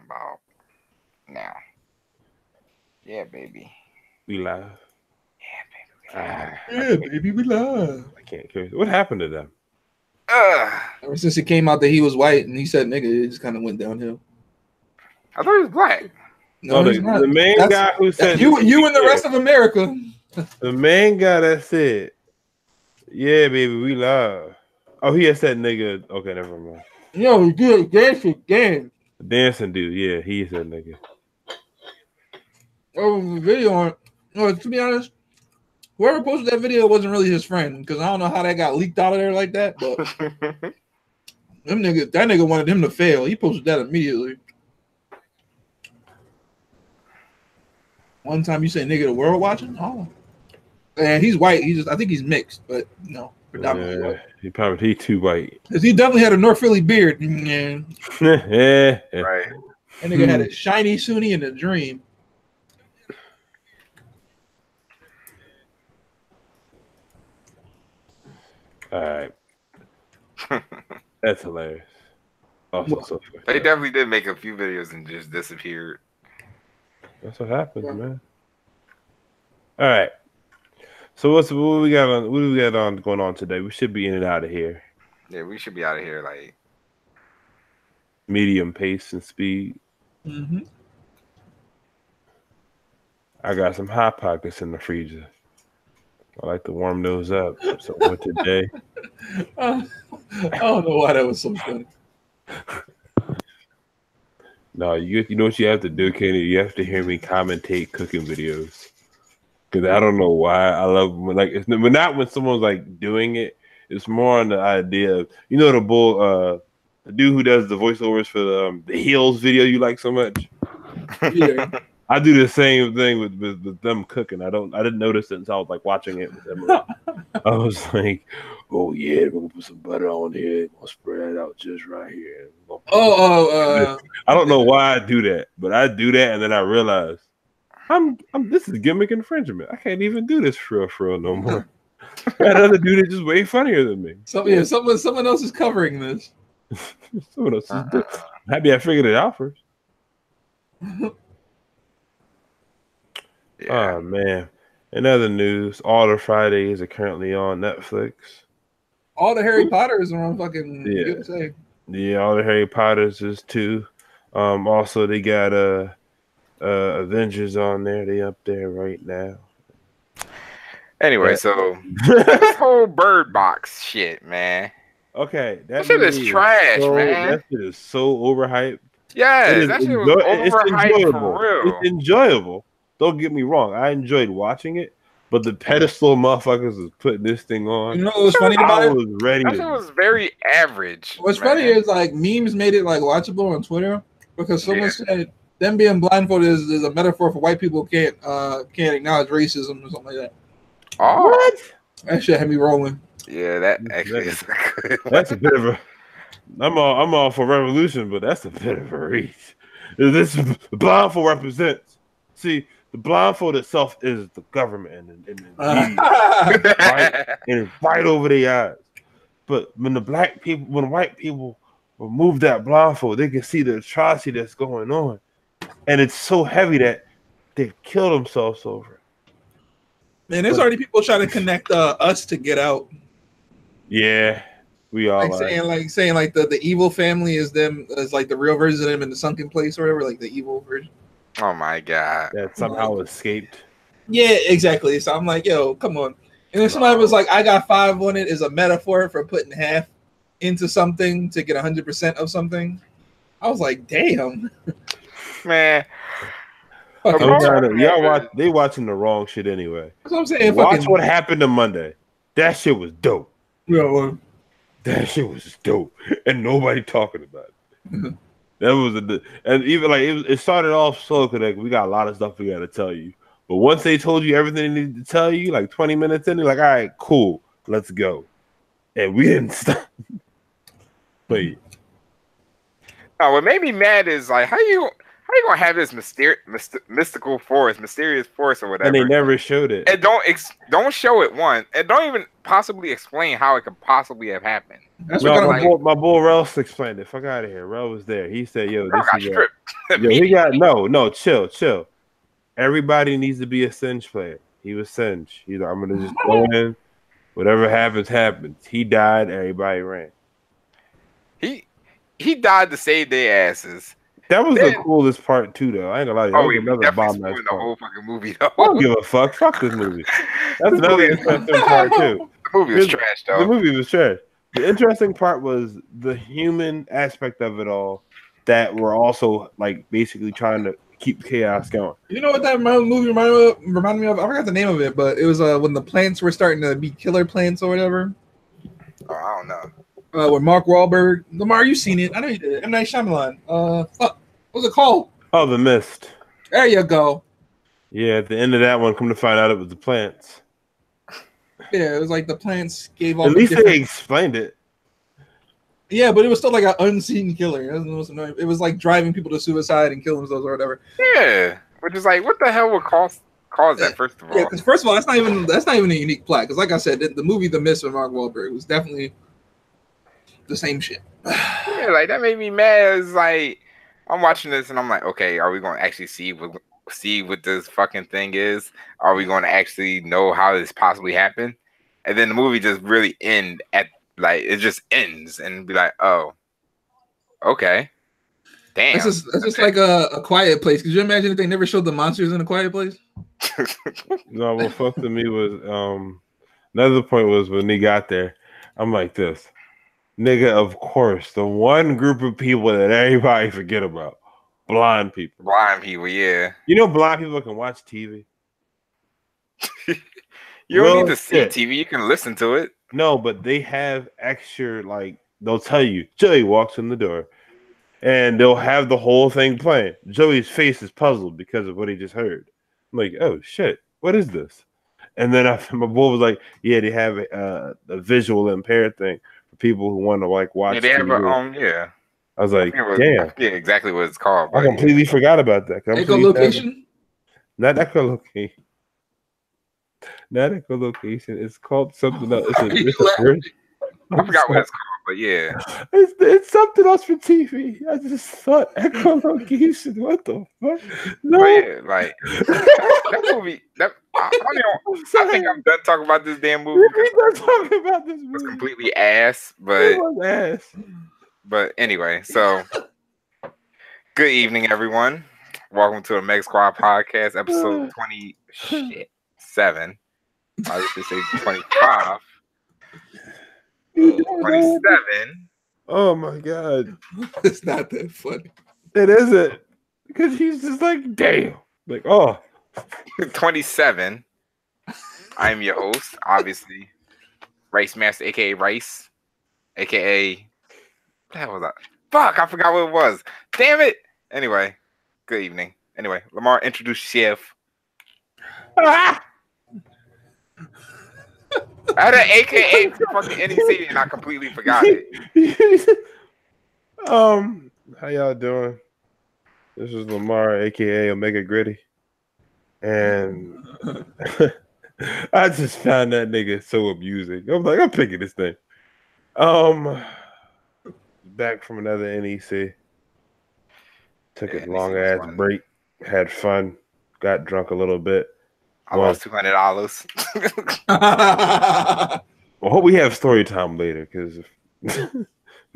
about now. Yeah, baby. We live. Yeah, baby, we live. I can't care. What happened to them? Ever since it came out that he was white and he said nigga, it just kind of went downhill. I thought he was black. No, he's not. The main guy who said you and the rest of America. The main guy that said, "Yeah, baby, we live." Oh, he had said nigga. Okay, never mind. Yo, dude, dancing, dance. Dancing dude. Yeah, he said nigga. Oh, the video on. No, to be honest, whoever posted that video wasn't really his friend because I don't know how that got leaked out of there like that. But that nigga wanted him to fail. He posted that immediately. One time you say nigga the world watching? Oh. And he's white. I think he's mixed, but no, predominantly white. He too white. Because he definitely had a North Philly beard. Yeah. Right. That nigga had a shiny Sunni in a dream. All right. That's hilarious. Also, so they definitely did make a few videos and just disappeared. That's what happens, man. All right. So what do we got on going on today? We should be in and out of here. Yeah, we should be out of here like medium pace and speed. Mm-hmm. I got some Hot Pockets in the freezer. I like to warm those up. So what today? I don't know why that was so funny. No, you know what you have to do, Kenny? You have to hear me commentate cooking videos. Because I don't know why I love when not when someone's like doing it. It's more on the idea of the dude who does the voiceovers for the Heels video you like so much. Yeah. I do the same thing with them cooking. I didn't notice it until I was like watching it with Emily. I was like, oh yeah, we're gonna put some butter on here, we'll spread it out just right here. I don't know why I do that, but I do that and then I realize this is gimmick infringement. I can't even do this for real no more. That other dude is just way funnier than me. Someone else is covering this. Someone else is doing. Happy I figured it out first. Yeah. Oh man! In other news, all the Fridays are currently on Netflix. All the Harry Potters are on fucking USA. Yeah, all the Harry Potters is too. Also they got Avengers on there. They up there right now. Anyway, so this whole Bird Box shit, man. Okay, that shit is trash, man. That shit is so overhyped. Yeah, that shit was overhyped for real. It's enjoyable. Don't get me wrong. I enjoyed watching it, but the pedestal motherfuckers was putting this thing on. You know what was funny about it? That shit was very average. What's funny is like memes made it like watchable on Twitter because someone said them being blindfolded is a metaphor for white people can't acknowledge racism or something like that. Oh, what? That shit had me rolling. Yeah, that actually is good. That's a bit of a. I'm all for revolution, but that's a bit of a reach. This blindfold represents. See, the blindfold itself is the government and right over their eyes. But when white people remove that blindfold, they can see the atrocity that's going on, and it's so heavy that they kill themselves over it. Man, there's already people trying to connect us to Get Out. Yeah, we all saying the evil family is them, is like the real version of them in the sunken place or whatever, like the evil version. Oh my god, that somehow escaped. Yeah, exactly. So I'm like, yo, come on. And then somebody was like, I got 5 on it is a metaphor for putting half into something to get 100% of something. I was like, damn, man. They watching the wrong shit anyway. That's what I'm saying. Watch what happened on Monday. That shit was dope. Yeah, that shit was dope, and nobody talking about it. That was and even like it started off slow because like, we got a lot of stuff we got to tell you. But once they told you everything they needed to tell you, like 20 minutes in, you're like, all right, cool, let's go. And we didn't stop. But what made me mad is like how how you gonna have this mystical force, mysterious force or whatever? And they never showed it. And don't show it once, and don't even possibly explain how it could possibly have happened. That's No, what kind of my boy Rel explained it. Fuck out of here. Rel was there. He said, "Yo, Bro this got is stripped. yo, he got no, chill. Everybody needs to be a Singe player. He was Singe. He's like, I'm gonna just go in. Whatever happens. He died. Everybody ran. He died to save their asses. That was the coolest part too, though. I ain't gonna lie to you. Oh, we another definitely bomb spoiled the whole fucking movie, though. I don't give a fuck. Fuck this movie. That's another interesting part too. The movie was trash, though. The movie was trash. The interesting part was the human aspect of it all. That we're also like basically trying to keep chaos going. You know what that movie reminded me of? I forgot the name of it, but it was when the plants were starting to be killer plants or whatever. Oh, I don't know. With Mark Wahlberg. Lamar, you seen it? I know you did. M. Night Shyamalan. Fuck. What's it called? Oh, The Mist. There you go. Yeah, at the end of that one, come to find out it was the plants. Yeah, it was like the plants gave off. At least they explained it. Yeah, but it was still like an unseen killer. It was like driving people to suicide and killing themselves or whatever. Yeah, which is like, what the hell would cause that? First of all, yeah, because first of all, that's not even a unique plot. Because like I said, the movie The Mist with Mark Wahlberg was definitely the same shit. Yeah, like that made me mad. It's like I'm watching this and I'm like, okay, are we going to actually see what this fucking thing is? Are we going to actually know how this possibly happened? And then the movie just really it just ends and be like, oh, okay, damn. It's just like a Quiet Place. Could you imagine if they never showed the monsters in A Quiet Place? No, what fucked with me was another point was when he got there, I'm like this. Nigga, of course, the one group of people that everybody forget about. Blind people. Blind people, yeah. You know blind people can watch TV? You don't need to see TV, you can listen to it. No, but they have extra, like, they'll tell you, Joey walks in the door, and they'll have the whole thing playing. Joey's face is puzzled because of what he just heard. I'm like, oh, shit, what is this? And then my boy was like, yeah, they have a visual impaired thing for people who want to, like, watch they have TV. yeah. I was like, damn. Yeah, exactly what it's called. I completely forgot about that. Echolocation? Not echolocation. Not echolocation. It's called something else. It's a word. I forgot what it's called, but yeah. It's something else for TV. I just thought echolocation. What the fuck? No. But yeah, like that movie. I think I'm done talking about this damn movie. We're done talking about this movie. It's completely ass, but it was ass. But anyway, so good evening, everyone. Welcome to the OmegaSquad podcast, episode 27. I was just say 25. 27. Oh my god. It's not that funny. It isn't. Because he's just like, damn. Like, oh. 27. I'm your host, obviously. Rice Master, aka Rice, aka what the hell was that? Fuck, I forgot what it was. Damn it. Anyway, good evening. Anyway, Lamar, introduce yourself. Ah! I had an AKA for fucking NEC and I completely forgot it. How y'all doing? This is Lamar, aka Omega Gritty. And I just found that nigga so amusing. I'm like, I'm picking this thing. Back from another NEC. Took a long ass break. Had fun. Got drunk a little bit. I lost $200. I hope we have story time later because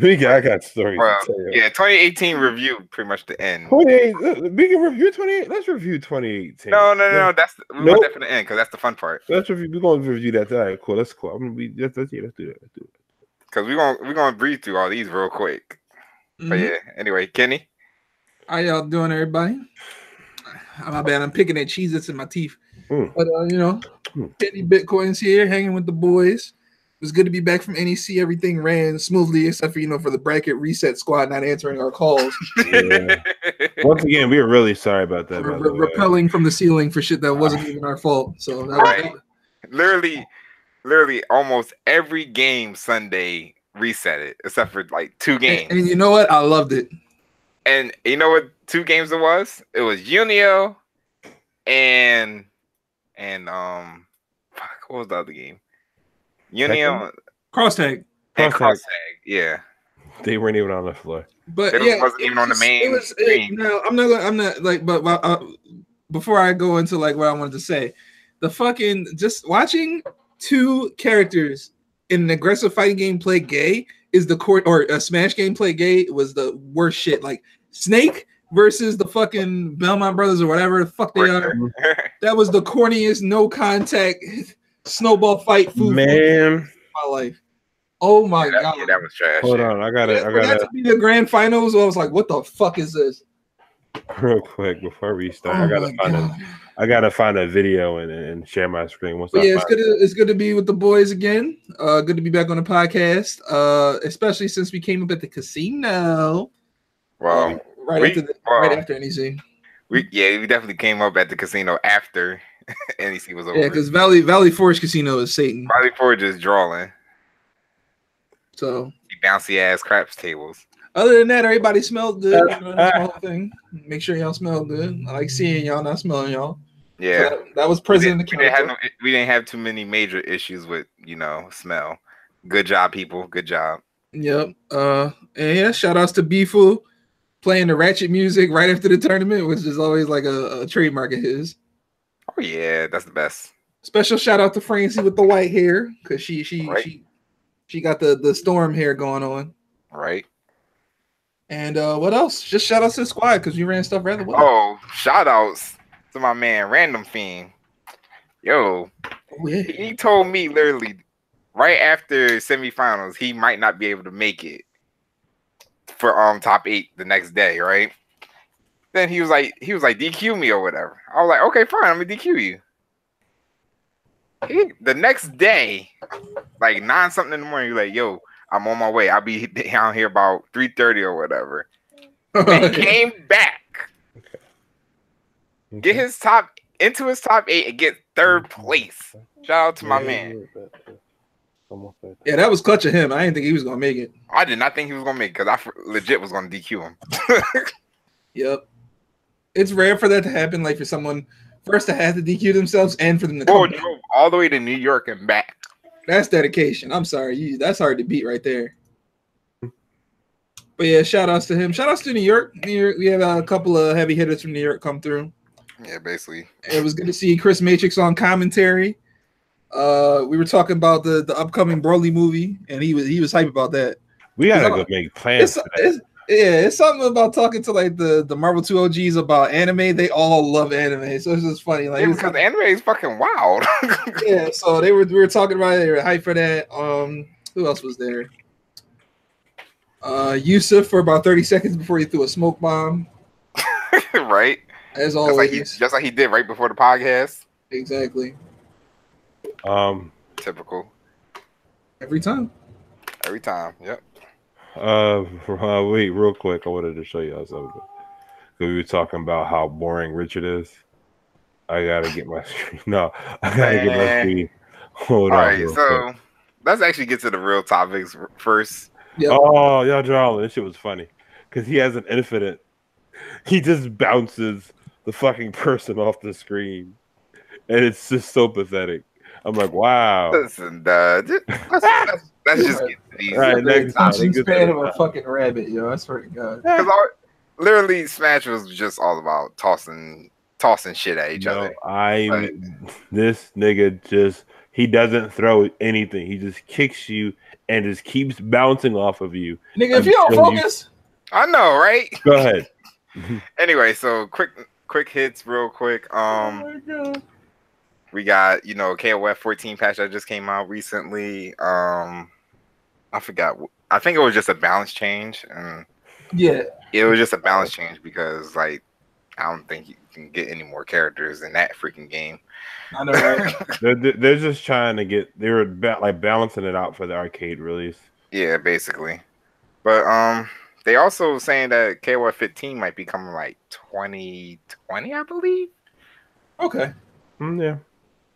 I got stories. Well, yeah, 2018 review pretty much the end. 28. We can review 28. Let's review 2018. No. We want that for the end because that's the fun part. Let's review. We're gonna review that. All right, cool. That's cool. Let's do that. Because we're gonna breathe through all these real quick. But yeah, anyway, Kenny. How y'all doing, everybody? My bad. I'm picking at Cheez-Its in my teeth. But Kenny Bitcoin's here, hanging with the boys. It was good to be back from NEC. Everything ran smoothly, except for for the bracket reset squad not answering our calls. Yeah. Once again, we are really sorry about that. Rappelling from the ceiling for shit that wasn't even our fault. So that literally, almost every game Sunday reset it, except for like 2 games. And you know what? I loved it. And you know what 2 games it was? It was Unio and fuck, what was the other game? Unio Cross tag. and Cross Tag. Yeah. They weren't even on the floor. But It yeah, wasn't even on the main screen. No, I'm not like, but before I go into like what I wanted to say, the fucking just watching 2 characters in an aggressive fighting game play gay is the court, or a Smash game play gay was the worst shit. Like Snake versus the fucking Belmont Brothers or whatever the fuck they are. That was the corniest no contact snowball fight food Man, in my life. Oh my god. Yeah, that was trash. hold on, I gotta to be the grand finals. I was like, what the fuck is this? real quick before we start. Oh I gotta find a video and share my screen. But yeah, it's good to be with the boys again. Good to be back on the podcast. Especially since we came up at the casino. Well, right after NEC. We definitely came up at the casino after NEC was over. Yeah, because Valley Forge Casino is Satan. Valley Forge is drawing. So bouncy ass craps tables. Other than that, everybody smelled good. That's the whole thing. Make sure y'all smell good. I like seeing y'all, not smelling y'all. Yeah, so that was present in the counter. We didn't have too many major issues with smell. Good job, people. Good job. Yep. And yeah, shout outs to Beeful playing the ratchet music right after the tournament, which is always like a trademark of his. Oh yeah, that's the best. Special shout out to Francie with the white hair because she got the storm hair going on. Right. And what else? Just shout outs to the squad because we ran stuff rather well. Oh, shout outs to my man Random Fiend. Yo, yeah. He told me literally right after semifinals he might not be able to make it for top 8 the next day, right? Then he was like DQ me or whatever. I was like, okay, fine, I'm gonna DQ you. The next day, like 9 something in the morning, you're like, yo, I'm on my way. I'll be down here about 3:30 or whatever. And he came back, get his top 8 and get 3rd place. Shout out to my man. Yeah, that was clutch of him. I didn't think he was gonna make it. I did not think he was gonna make it because I legit was gonna DQ him. Yep. It's rare for that to happen, like for someone first to have to DQ themselves and for them to come drove all the way to New York and back. That's dedication. I'm sorry. That's hard to beat right there. But yeah, shout outs to him. Shout outs to New York. New York, we have a couple of heavy hitters from New York come through. Yeah, basically. It was good to see Chris Matrix on commentary. We were talking about the upcoming Broly movie, and he was hype about that. We gotta go make plans. It's something about talking to like the Marvel 2 OGs about anime. They all love anime, so it's just funny. Like because anime is fucking wild. Yeah, so we were talking about it. They were hyped for that. Who else was there? Yusuf for about 30 seconds before he threw a smoke bomb. Right. As always, just like he did right before the podcast. Exactly. Typical. Every time. Yep. Wait, real quick. I wanted to show y'all something. We were talking about how boring Richard is. I gotta get my screen. No, I gotta get my screen. Hold on. All right, so let's actually get to the real topics first. Yep. Oh, y'all drawing. This shit was funny because he has an infinite. He just bounces the fucking person off the screen, and it's just so pathetic. I'm like, wow. Listen, let's just get to these. Right, next time. Span of a fucking rabbit, yo. I swear to God. Because literally, Smash was just all about tossing shit at each other. This nigga he doesn't throw anything. He just kicks you and just keeps bouncing off of you. Nigga, if you don't focus. I know, right? Go ahead. Anyway, so quick hits real quick. Oh my God. We got, KOF 14 patch that just came out recently. I forgot. I think it was just a balance change. Yeah. It was just a balance change because, like, I don't think you can get any more characters in that freaking game. I know, right? they're just trying to get, they were balancing it out for the arcade release. Yeah, basically. But they also saying that KOF 15 might be coming like 2020, I believe. Okay. Yeah.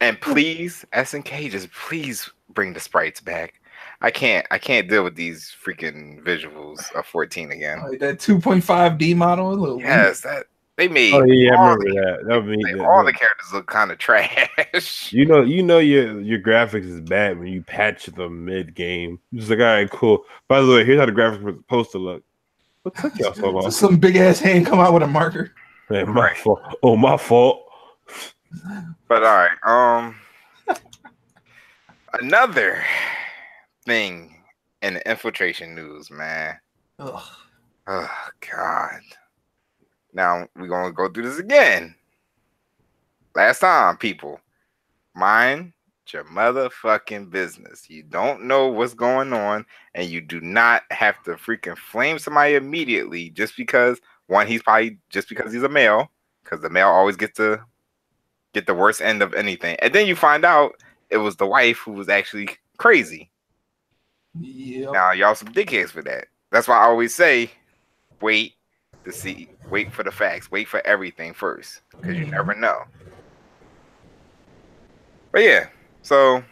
And please, SNK, just please bring the sprites back. I can't deal with these freaking visuals of 14 again. Like that 2.5D model. Yes, that they made. Oh yeah, I remember the, that. That made all the characters look kind of trash. You know your graphics is bad when you patch them mid game. Just like, all right, cool. By the way, here's how the graphics were supposed to look. What took y'all so long? Some big ass hand come out with a marker. Man, my fault. Oh, my fault. But all right, another thing in the infiltration news, man. Ugh. Oh God. Now we're gonna go through this again. Last time, people, mind your motherfucking business. You don't know what's going on, and you do not have to freaking flame somebody immediately just because he's probably just because he's a male, because the male always gets to get the worst end of anything. And then you find out it was the wife who was actually crazy. Yep. Now y'all some dickheads for that. That's why I always say wait for the facts, wait for everything first, because you never know. But yeah, so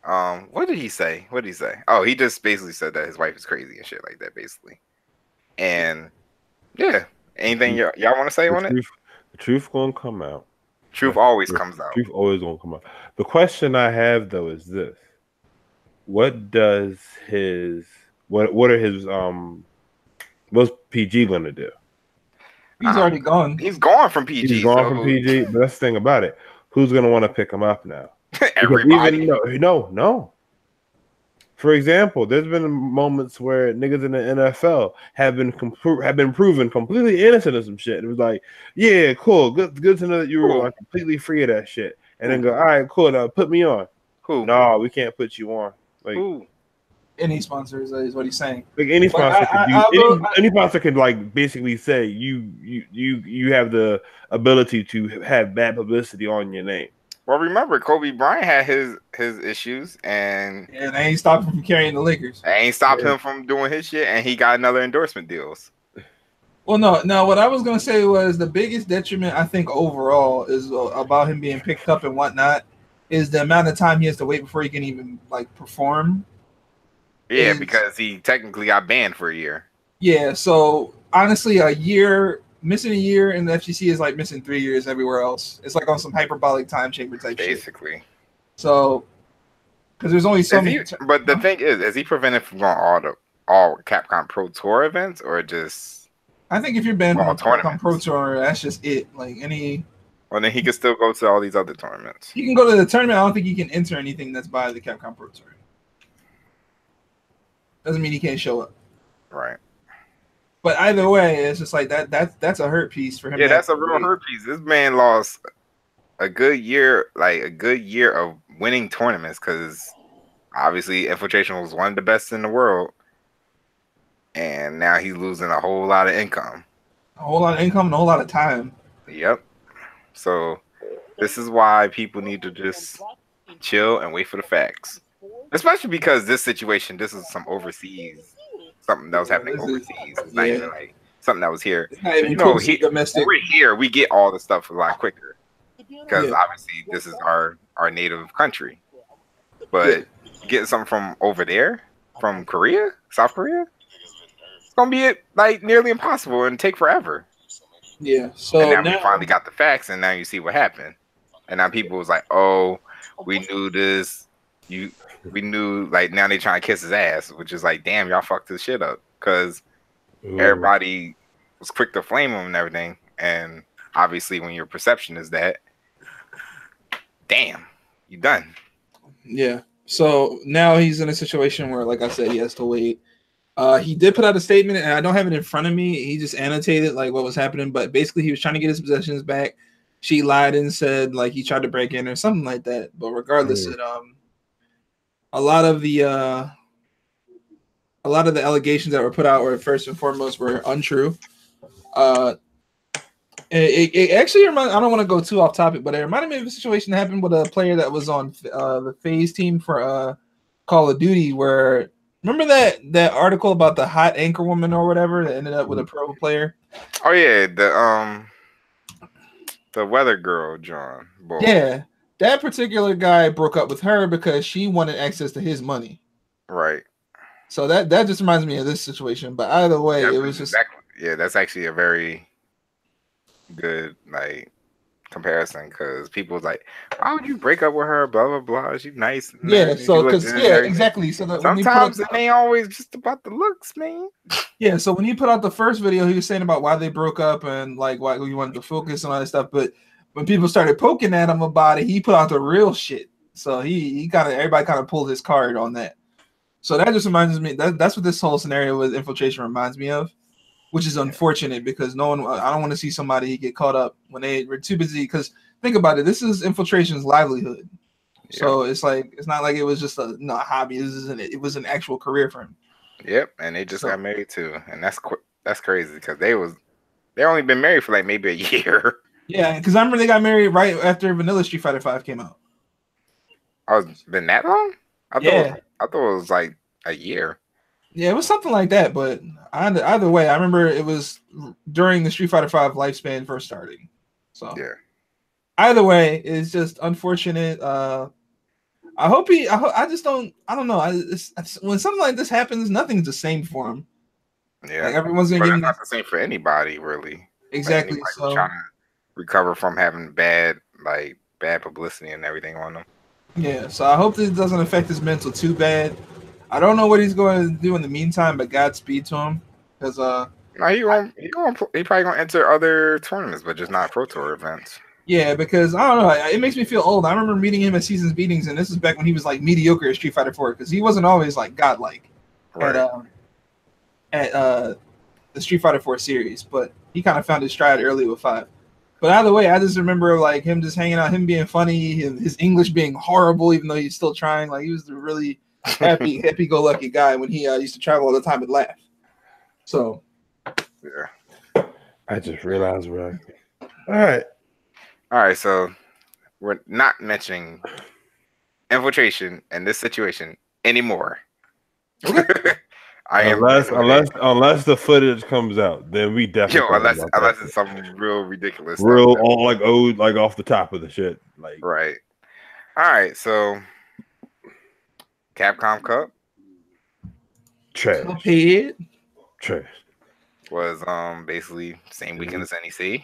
what did he say? Oh, he just basically said that his wife is crazy and shit like that, basically. And yeah, anything y'all want to say on it? The truth gonna come out. Truth always comes out. Truth always gonna come out. The question I have though is this: what does what are his what's PG gonna do? He's already gone. He's gone from PG. He's gone from PG. But that's the thing about it. Who's gonna want to pick him up now? Everybody. No. For example, there's been moments where niggas in the NFL have been proven completely innocent of some shit. It was like, yeah, cool, good to know that you were like completely free of that shit. And then go, all right, cool, now put me on. Who? No, we can't put you on. Like who? Any sponsors is what he's saying. Like any sponsor any sponsor could like basically say you have the ability to have bad publicity on your name. Well, remember, Kobe Bryant had his issues, and they ain't stopped him from carrying the Lakers. They ain't stopped him from doing his shit, and he got another endorsement deals. Well, no. What I was gonna say was the biggest detriment I think overall is about him being picked up and whatnot is the amount of time he has to wait before he can even like perform. Yeah, because he technically got banned for a year. Yeah, so honestly, missing a year in the FGC is like missing 3 years everywhere else. It's like on some hyperbolic time chamber type shit. Basically. So, because there's only so many. But the thing is he prevented from going all Capcom Pro Tour events or just? I think if you're banned from Capcom Pro Tour, that's just it. Like any. Well, then he can still go to all these other tournaments. He can go to the tournament. I don't think he can enter anything that's by the Capcom Pro Tour. Doesn't mean he can't show up. Right. But either way, it's just like that's a hurt piece for him. Yeah, that's a real hurt piece. This man lost a good year of winning tournaments because obviously Infiltration was one of the best in the world. And now he's losing a whole lot of income. A whole lot of income and a whole lot of time. Yep. So this is why people need to just chill and wait for the facts. Especially because this situation, this is some overseas, something that was happening overseas. It's not even like something that was here. You know, domestic. We're here, we get all the stuff a lot quicker. Because obviously this is our native country. But getting something from over there, from Korea, South Korea, it's gonna be like nearly impossible and take forever. Yeah. So and now we finally got the facts, and now you see what happened. And now people was like, "Oh, we knew this. We knew." Like now they trying to kiss his ass, which is like, damn, y'all fucked this shit up because everybody was quick to flame him and everything. And obviously, when your perception is that, damn, you done. Yeah. So now he's in a situation where, like I said, he has to wait. He did put out a statement, and I don't have it in front of me. He just annotated like what was happening, but basically he was trying to get his possessions back. She lied and said like he tried to break in or something like that. But regardless, a lot of the allegations that were put out were first and foremost were untrue. It actually reminds, I don't want to go too off topic, but it reminded me of a situation that happened with a player that was on the FaZe team for Call of Duty, where remember that article about the hot anchor woman or whatever that ended up with a pro player? Oh yeah, the weather girl, John. Boy. Yeah. that particular guy broke up with her because she wanted access to his money. Right. So that just reminds me of this situation. But either way, it was just that's actually a very good like comparison because people was like, why would you break up with her? Blah blah blah. She's nice. Yeah. So because exactly. So that sometimes it ain't always just about the looks, man. Yeah. So when he put out the first video, he was saying about why they broke up and like why he wanted to focus on all that stuff. But when people started poking at him about it, he put out the real shit. So he kind of everybody kind of pulled his card on that. So that just reminds me that's what this whole scenario with infiltration reminds me of, which is unfortunate because I don't want to see somebody get caught up when they were too busy. Because think about it, this is infiltration's livelihood. Yeah. So it's like it's not like it was just a hobby. It was an actual career for him. Yep, and they just got married too, and that's crazy because they only been married for like maybe a year. Yeah, because I remember they got married right after Vanilla Street Fighter 5 came out. Oh, it's been that long? I thought it was like a year. Yeah, it was something like that. But either way, I remember it was during the Street Fighter 5 lifespan first starting. So yeah. Either way, it's just unfortunate. I don't know. When something like this happens, nothing's the same for him. Yeah, like everyone's gonna get not the same for anybody, really. Exactly. Like so trying to recover from having bad publicity and everything on them. Yeah, so I hope this doesn't affect his mental too bad. I don't know what he's going to do in the meantime, but Godspeed to him. Because no, he probably gonna enter other tournaments, but just not Pro Tour events. Yeah, because I don't know, it makes me feel old. I remember meeting him at Seasons Meetings, and this is back when he was like mediocre at Street Fighter 4, because he wasn't always like godlike at the Street Fighter 4 series, but he kind of found his stride early with 5. But either way, I just remember like him just hanging out, him being funny, and his English being horrible, even though he's still trying. Like he was a really happy-go-lucky guy when he used to travel all the time and laugh. So, yeah, I just realized we're all right. So we're not mentioning infiltration in this situation anymore. Unless the footage comes out, then we definitely unless it's something real ridiculous, like off the top of the shit, like right. All right, so Capcom Cup trash was basically same weekend as NEC.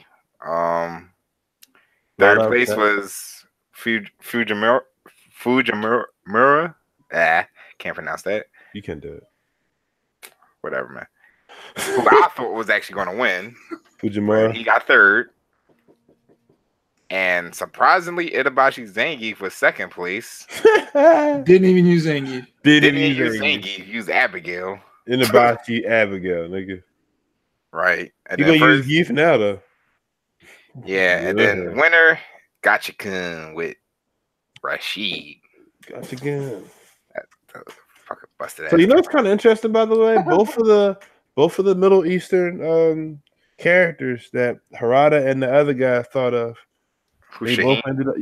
Third place was Fujimura. Can't pronounce that. You can do it. Whatever, man. Who I thought was actually going to win. Fujimura. He got third. And surprisingly, Itabashi Zangief was second place. Didn't even use Zangief. Didn't even use Zangief. Used Abigail. Itabashi Abigail, nigga. Right. And you gonna use Geef now, though. Yeah, and then winner, Gotcha-kun with Rashid. Gotcha-kun. Fucking busted ass. So you know what's kind of interesting, by the way? Both of the Middle Eastern characters that Harada and the other guy thought of, they both ended up,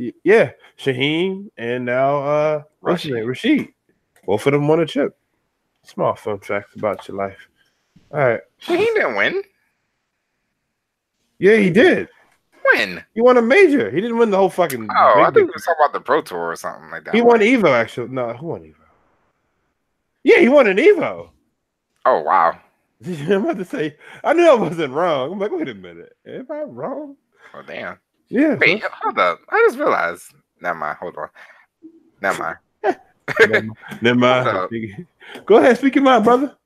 Shaheen and now Rashid. Both of them won a chip. Small fun facts about your life. All right. Shaheen didn't win. Yeah, he did. When? He won a major. He didn't win the whole fucking. I think we were talking about the Pro Tour or something like that. He won Evo, actually. No, who won Evo? Yeah, he won an Evo. Oh, wow. I'm about to say, I knew I wasn't wrong. I'm like, wait a minute. Am I wrong? Oh, damn. Yeah. Wait, hold up. I just realized. Never mind. Hold on. Never mind. Never mind. Go ahead. Speak your mind, brother.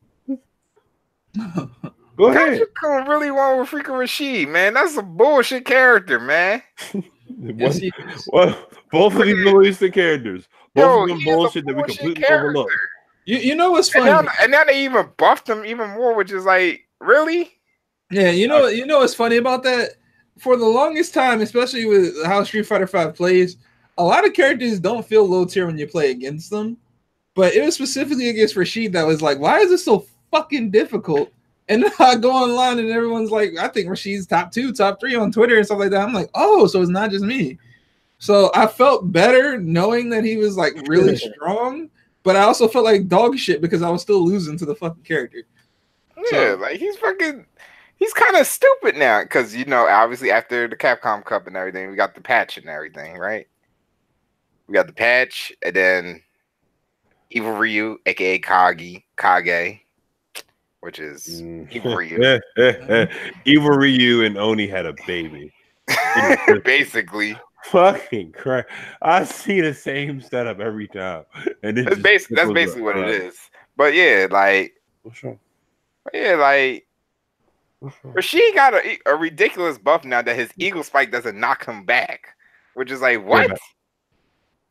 Go ahead. Gotcha really won with freaking Rashid, man. That's a bullshit character, man. Well, both of these Middle Eastern characters. Both of them bullshit that we completely overlooked. You know what's funny? And now they even buffed him even more, which is like, really? Yeah, you know what's funny about that? For the longest time, especially with how Street Fighter 5 plays, a lot of characters don't feel low tier when you play against them. But it was specifically against Rashid that was like, why is this so fucking difficult? And then I go online and everyone's like, I think Rashid's top 2, top 3 on Twitter and stuff like that. I'm like, oh, so it's not just me. So I felt better knowing that he was like really strong, but I also felt like dog shit because I was still losing to the fucking character. Yeah, like he's kind of stupid now because, obviously after the Capcom Cup and everything, we got the patch and everything, right? We got the patch, and then Evil Ryu, aka Kage, which is Evil Ryu. Evil Ryu and Oni had a baby. Basically. Fucking crap. I see the same setup every time. And that's basically what it is. But yeah, like what's wrong? Yeah, like Rashid got a ridiculous buff now that his Eagle Spike doesn't knock him back. Which is like, what?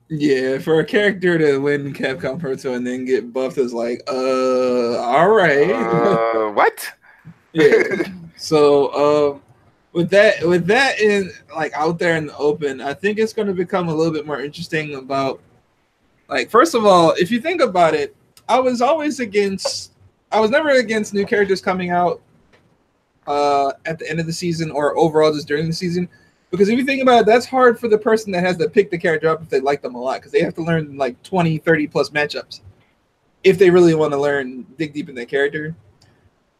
Yeah, for a character to win Capcom Pro Tour and then get buffed is like, all right. What? Yeah. So with that in like out there in the open, I think it's going to become a little bit more interesting about, like, first of all, if you think about it, I was never against new characters coming out at the end of the season or overall just during the season, because if you think about it, that's hard for the person that has to pick the character up if they like them a lot, because they have to learn like 20, 30 plus matchups if they really want to dig deep in that character.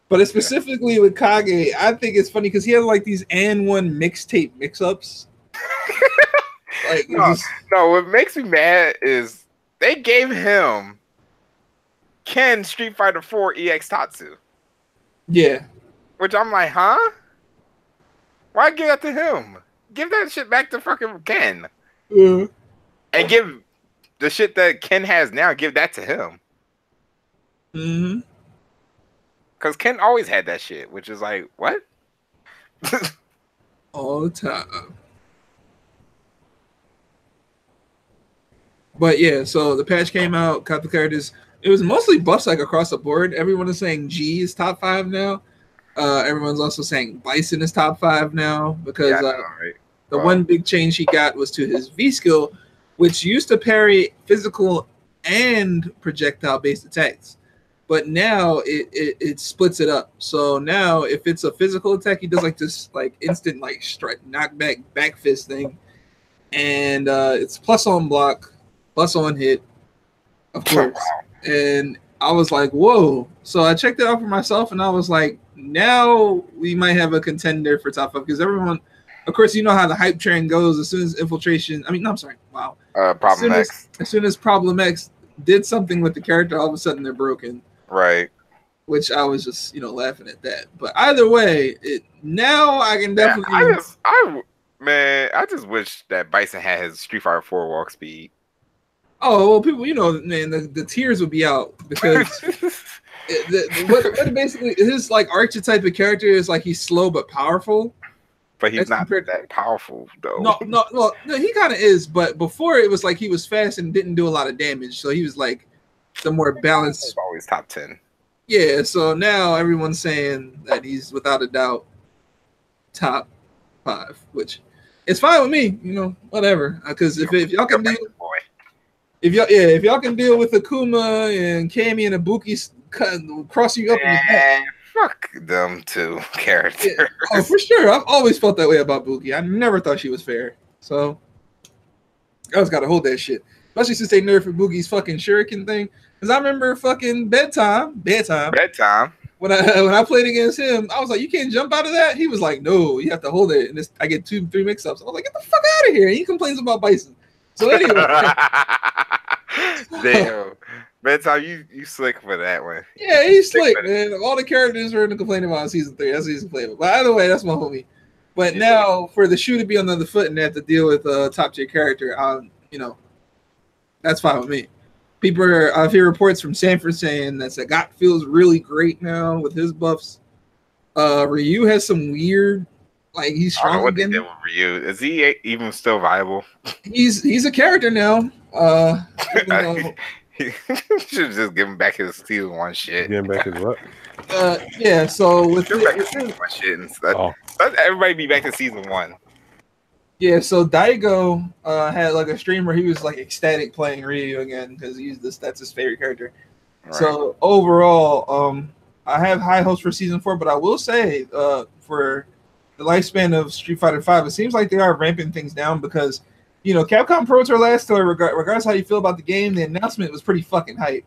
But specifically with Kage, I think it's funny because he has like these N1 mixtape mix-ups. Like, no, what makes me mad is they gave him Ken Street Fighter 4 EX Tatsu. Yeah. Which I'm like, huh? Why give that to him? Give that shit back to fucking Ken. And give the shit that Ken has now, give that to him. Mm-hmm. Because Ken always had that shit, which is like, what? All the time. But yeah, so the patch came out, got the characters. It was mostly buffs like across the board. Everyone is saying G is top 5 now. Everyone's also saying Bison is top 5 now because the one big change he got was to his V skill, which used to parry physical and projectile-based attacks. But now it splits it up. So now if it's a physical attack, he does like this like instant like strike knockback back fist thing. And it's plus on block, plus on hit, of course. And I was like, whoa. So I checked it out for myself and I was like, now we might have a contender for top 5 because everyone, of course, you know how the hype train goes. As soon as Infiltration, Problem X. As soon as Problem X did something with the character, all of a sudden they're broken. Right. Which I was just, laughing at that. But either way, now I can definitely. I just wish that Bison had his Street Fighter 4 walk speed. Oh, well, people, man, the tears would be out because what basically his like archetype of character is like he's slow but powerful. But he's not that powerful though. No, he kind of is. But before it was like he was fast and didn't do a lot of damage, so he was like the more balanced. He's always top 10. Yeah, so now everyone's saying that he's without a doubt top 5, which is fine with me. Whatever. Because if y'all can deal, if y'all can deal with Akuma and Cammy and Ibuki crossing you up in the back. Fuck them two characters. Yeah. Oh, for sure. I've always felt that way about Buki. I never thought she was fair. So I just gotta hold that shit. Especially since they nerfed Buki's fucking shuriken thing. Because I remember fucking bedtime. When I played against him, I was like, you can't jump out of that? He was like, no, you have to hold it. And I get 2-3 mix-ups. I was like, get the fuck out of here. And he complains about Bison. So anyway. Damn. Bedtime, you slick for that one. Yeah, he's slick, man. All the characters were complaining about in season 3. That's season flavor. But either way, that's my homie. But now for the shoe to be on the other foot and they have to deal with a top tier character, that's fine with me. I've heard reports from Sanford saying that Sagat feels really great now with his buffs. Ryu has some weird, like he's strong. I don't know what they did with Ryu. Is he even still viable? He's a character now. He should just give him back his season 1 shit. Give him back his what? Yeah. So with let everybody be back to season 1. Yeah. So Daigo had like a stream where he was like ecstatic playing Ryu again because that's his favorite character. Right. So overall, I have high hopes for season 4, but I will say for the lifespan of Street Fighter 5, it seems like they are ramping things down because. Capcom Pro Tour last tour, regardless how you feel about the game, the announcement was pretty fucking hype.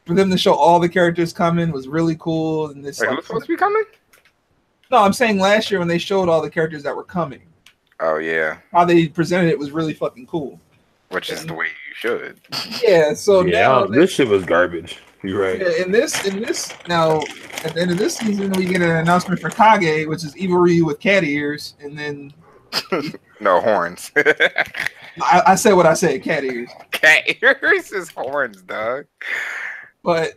For them to show all the characters coming was really cool. And this, who's supposed to be coming? No, I'm saying last year when they showed all the characters that were coming. Oh, yeah. How they presented it was really fucking cool. which is the way you should. Yeah. So Yeah, now this shit was garbage. You're right. yeah, in this now at the end of this season we get an announcement for Kage, which is Evil Ryu with cat ears, and then No horns. I said what I said, cat ears. Cat ears is horns, dog. But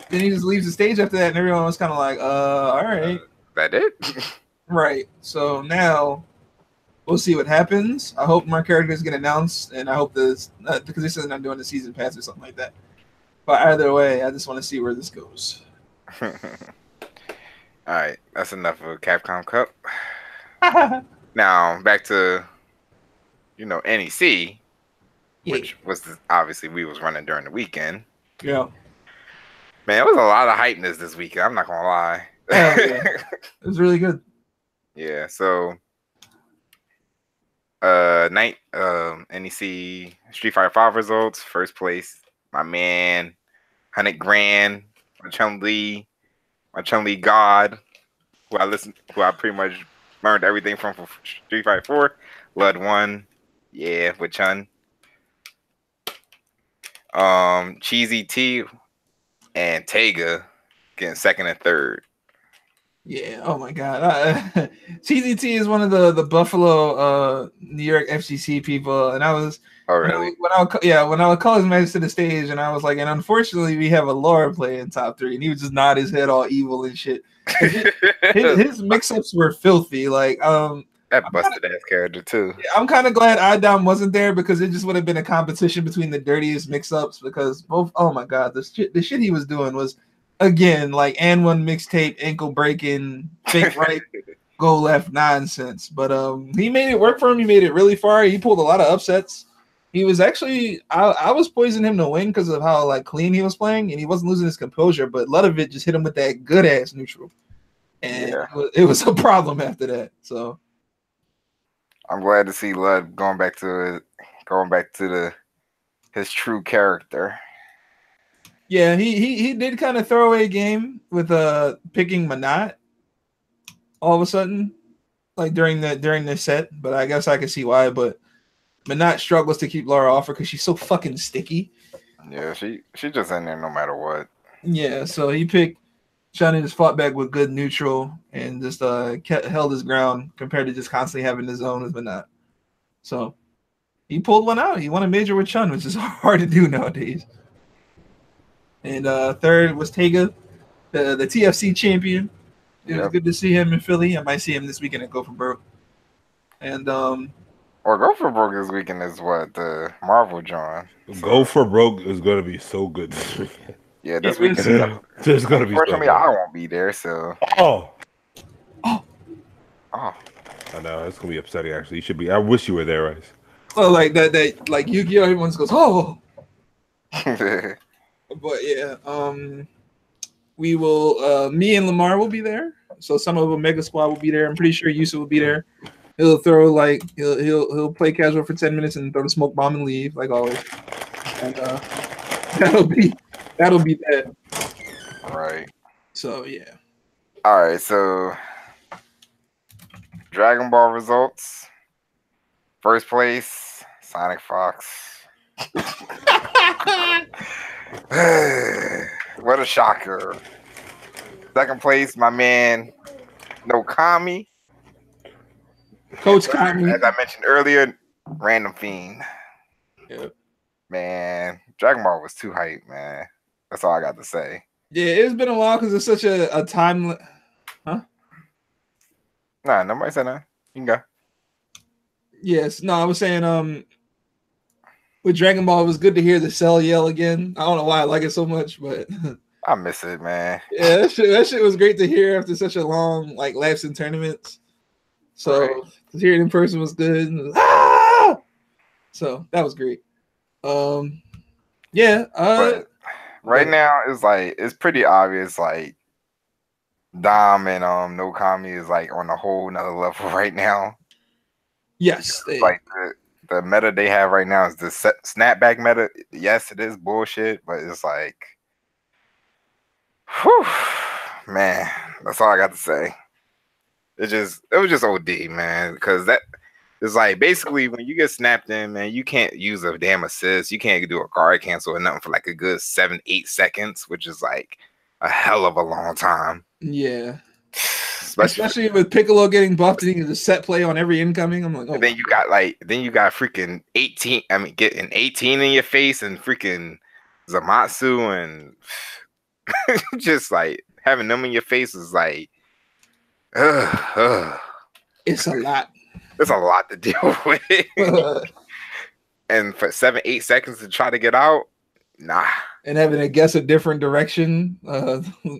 then he just leaves the stage after that, and everyone was kind of like, all right. That it? Right. So now we'll see what happens. I hope more characters get announced, and I hope this because they said they're not doing the season pass or something like that. But either way, I just want to see where this goes. All right, that's enough of Capcom Cup. Now back to NEC, which was obviously we was running during the weekend. Yeah. Man, it was a lot of hypeness this weekend. I'm not gonna lie. Yeah. It was really good. Yeah. So, NEC Street Fighter 5 results. First place, my man, 100 grand. My Chun Li God, who I pretty much learned everything from Street Fighter 4. Lud won. Yeah, with Chun. Cheesy T and Tega getting second and third. Yeah. Oh my God. Cheesy T is one of the Buffalo, New York FGC people, and I was. Oh really? When I would call his match to the stage, and I was like, and unfortunately, we have a Laura play in top 3, and he would just nod his head all evil and shit. His mix-ups were filthy. Like, that busted ass character too. I'm kind of glad Idom wasn't there because it just would have been a competition between the dirtiest mix-ups because both. Oh my God, the shit he was doing was again like and one mixtape, ankle breaking, fake right, go left nonsense. But he made it work for him. He made it really far. He pulled a lot of upsets. He was actually, I was poising him to win because of how like clean he was playing, and he wasn't losing his composure. But Ludovic just hit him with that good ass neutral, and it was a problem after that. So I'm glad to see Lud going back to his true character. Yeah, he did kind of throw away a game with picking Manat all of a sudden, like during the set. But I guess I can see why. But Manat struggles to keep Laura off her because she's so fucking sticky. Yeah, she just in there no matter what. Yeah, so he picked Chun and just fought back with good neutral and just held his ground compared to just constantly having his zone with Manat. So he pulled one out. He won a major with Chun, which is hard to do nowadays. And third was Tega, the TFC champion. It was good to see him in Philly. I might see him this weekend at Go For Broke. And or Go For Broke this weekend is what the Marvel John. Go For Broke is going to be so good. Yeah, this weekend. There's going to be. Unfortunately, I won't be there. So. Oh. I know it's going to be upsetting. Actually, you should be. I wish you were there, Rice. Oh, like that, like Yu-Gi-Oh! Everyone goes, oh. But yeah, we will. Me and Lamar will be there. So some of OmegaSquad will be there. I'm pretty sure Yusuf will be there. He'll throw like he'll play casual for 10 minutes and throw the smoke bomb and leave like always. And that'll be that. Right. So yeah. All right. So Dragon Ball results. First place, Sonic Fox. What a shocker. Second place, my man Nokami. Coach Kami. As I mentioned earlier, Random Fiend. Yep. Man, Dragon Ball was too hype, man. That's all I got to say. Yeah, it's been a while because it's such a time. Huh? Nah, nobody said that. You can go. Yes. No, I was saying with Dragon Ball, it was good to hear the Cell yell again. I don't know why I like it so much, but I miss it, man. Yeah, that shit was great to hear after such a long like lapse in tournaments. So to hear it in person was good. So that was great. Yeah. But right now it's pretty obvious. Like Dom and Nokami is like on a whole nother level right now. Yes. Like the meta they have right now is the snapback meta. Yes, it is bullshit, but it's like, whew, man, that's all I got to say. It was just OD, man, because It's like basically when you get snapped in, man, you can't use a damn assist. You can't do a guard cancel or nothing for like a good 7-8 seconds, which is like a hell of a long time. Yeah. Especially with Piccolo getting buffed and he can just set play on every incoming. I'm like, oh. And then you got freaking 18. I mean, getting 18 in your face and freaking Zamatsu and just like having them in your face is like, it's a lot. It's a lot to deal with. And for 7-8 seconds to try to get out, nah. And having to guess a different direction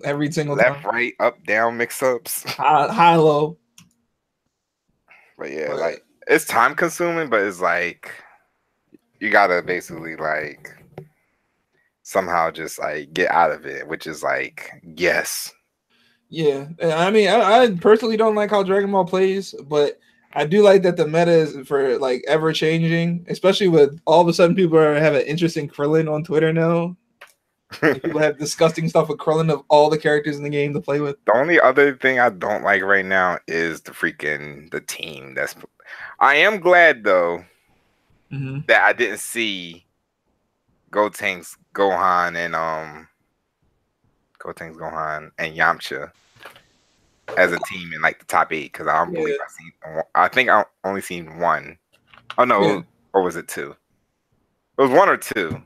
every single left, time. right, up, down mix-ups. High, low. But yeah, like it's time consuming, but it's like you gotta basically like somehow just like get out of it, which is like yes. Yeah, I mean, I personally don't like how Dragon Ball plays, but I do like that the meta is for like ever changing, especially with all of a sudden people have an interest in Krillin on Twitter now. Like, people have disgusting stuff with Krillin of all the characters in the game to play with. The only other thing I don't like right now is the team. I am glad though that I didn't see Gotenks Gohan and Yamcha as a team in like the top 8 because I don't believe I think I only seen one. Oh no, or was it 2? It was 1 or 2.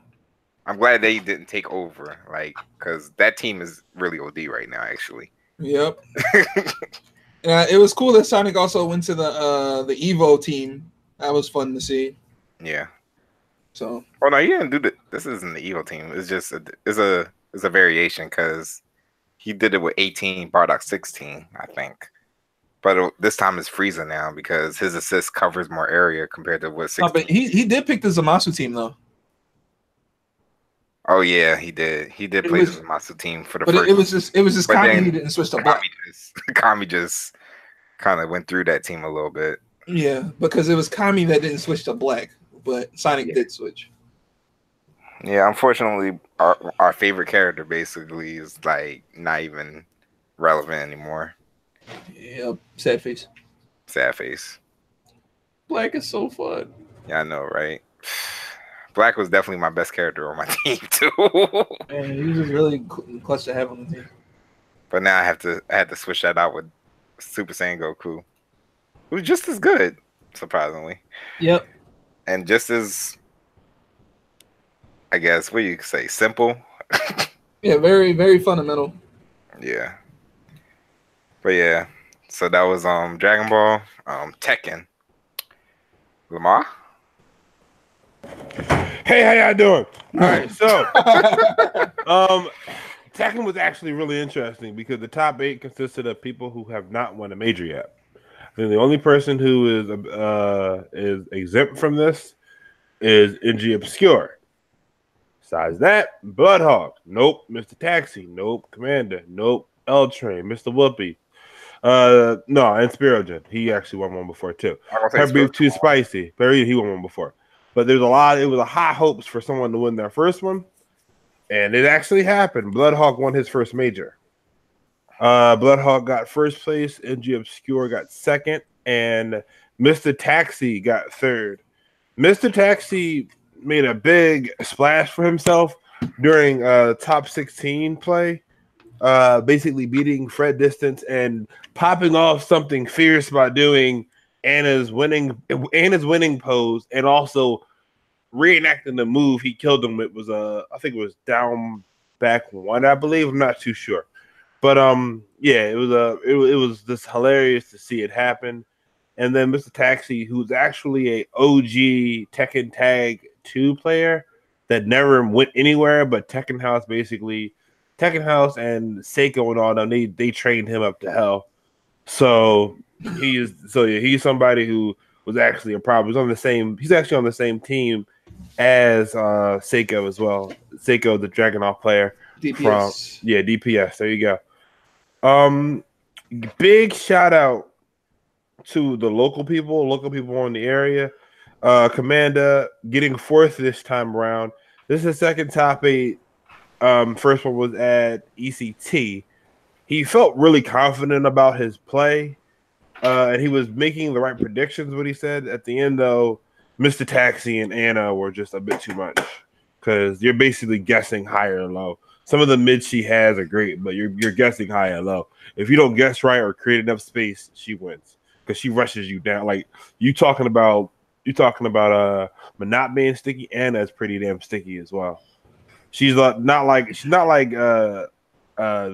I'm glad they didn't take over, like, because that team is really OD right now, actually. Yep. It was cool that Sonic also went to the Evo team. That was fun to see. Yeah. So. Oh no, you didn't do that. This isn't the Evo team. It's just it's a variation because he did it with 18, Bardock 16, I think. But this time it's Frieza now because his assist covers more area compared to what 16. No, but he did pick the Zamasu team though. Oh yeah, he did. He did play the Zamasu team for the first. But it was just Kami he didn't switch to black. Kami just kind of went through that team a little bit. Yeah, because it was Kami that didn't switch to black, but Sonic did switch. Yeah, unfortunately, our favorite character basically is like not even relevant anymore. Yep, sad face. Sad face. Black is so fun. Yeah, I know, right? Black was definitely my best character on my team too. Man, he was just really clutch to have on the team. But now I had to switch that out with Super Saiyan Goku, who's just as good, surprisingly. Yep. And just as, I guess, what you could say, simple. Yeah, very, very fundamental. Yeah. But yeah, so that was Dragon Ball, Tekken. Lamar? Hey, how y'all doing? All right, so Tekken was actually really interesting because the top 8 consisted of people who have not won a major yet. And the only person who is exempt from this is NG Obscure. Besides that, Bloodhawk, nope. Mr. Taxi, nope. Commander, nope. L Train, Mr. Whoopi. No, and Spirogen. He actually won one before too. Her beef too spicy. Barry, he won one before. But there's it was a high hopes for someone to win their first one. And it actually happened. Bloodhawk won his first major. Bloodhawk got first place, NG Obscure got second, and Mr. Taxi got third. Mr. Taxi made a big splash for himself during top 16 play. Basically beating Fred Distance and popping off something fierce by doing Anna's winning pose and also reenacting the move he killed him. It was I think it was down back 1, I believe. I'm not too sure, but yeah, it was just hilarious to see it happen. And then Mr. Taxi, who's actually a OG Tekken Tag 2 player that never went anywhere, but Tekken House and Seiko and all them, they trained him up to hell. So he's somebody who was actually a problem. He's actually on the same team as Seiko as well. Seiko, the Dragunov player. DPS. DPS. There you go. Big shout out to the local people in the area. Commander getting 4th this time around. This is the second top 8. First one was at ECT. He felt really confident about his play. and he was making the right predictions. What he said at the end, though, Mr. Taxi and Anna were just a bit too much because you're basically guessing higher and low. Some of the mids she has are great, but you're guessing high and low. If you don't guess right or create enough space, she wins because she rushes you down. Like you talking about not being sticky. Anna is pretty damn sticky as well. She's not like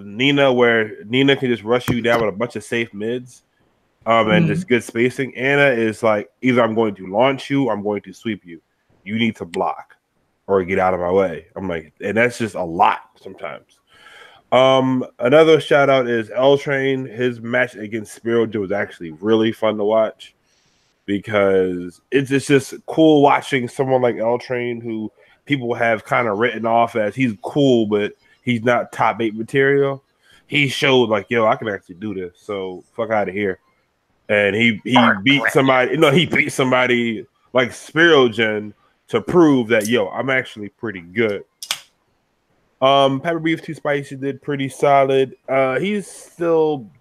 Nina, where Nina can just rush you down with a bunch of safe mids, and just good spacing. Anna is like either I'm going to launch you, or I'm going to sweep you. You need to block or get out of my way. I'm like, and that's just a lot sometimes. Another shout out is L Train. His match against Spiro was actually really fun to watch because it's just cool watching someone like L Train who people have kind of written off as he's cool, but he's not top 8 material. He showed like, yo, I can actually do this. So fuck out of here. And he beat somebody. He beat somebody like Spirogen to prove that, yo, I'm actually pretty good. Pepper Beef Too Spicy did pretty solid. He's still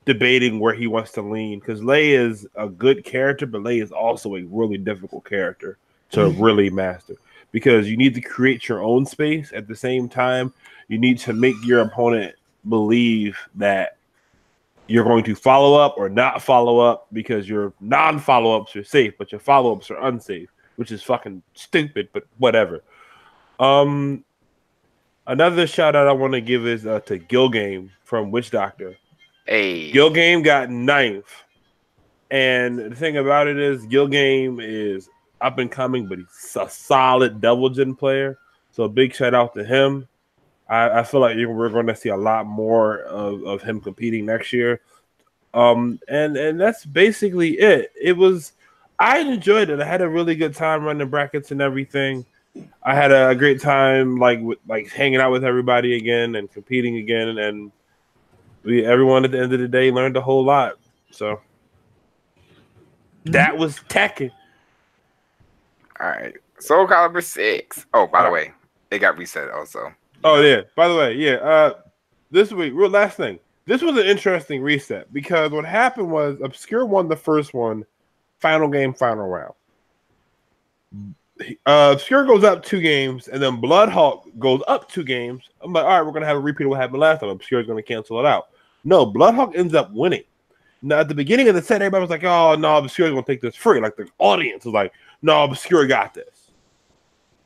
debating where he wants to lean because Lei is a good character, but Lei is also a really difficult character to really master because you need to create your own space. At the same time, you need to make your opponent believe that you're going to follow up or not follow up because your non-follow-ups are safe, but your follow-ups are unsafe, which is fucking stupid, but whatever. Another shout out I want to give is to Gil Game from Witch Doctor. Hey, Gil Game got 9th. And the thing about it is Gil Game is up and coming, but he's a solid double gen player. So a big shout out to him. I feel like we're going to see a lot more of him competing next year. And that's basically it. I enjoyed it. I had a really good time running brackets and everything. I had a great time like hanging out with everybody again and competing again, and everyone at the end of the day learned a whole lot. So that was Tekken. All right, Soul Calibur 6. Oh, by the way, it got reset also. Oh yeah. By the way, yeah. This week, real last thing. This was an interesting reset because what happened was Obscure won the first one, final game, final round. Obscure goes up 2 games, and then Bloodhawk goes up 2 games. I'm like, all right, we're gonna have a repeat of what happened last time. Obscure is gonna cancel it out. No, Bloodhawk ends up winning. Now at the beginning of the set, everybody was like, oh no, Obscure is gonna take this free. Like the audience was like, no, Obscure got this.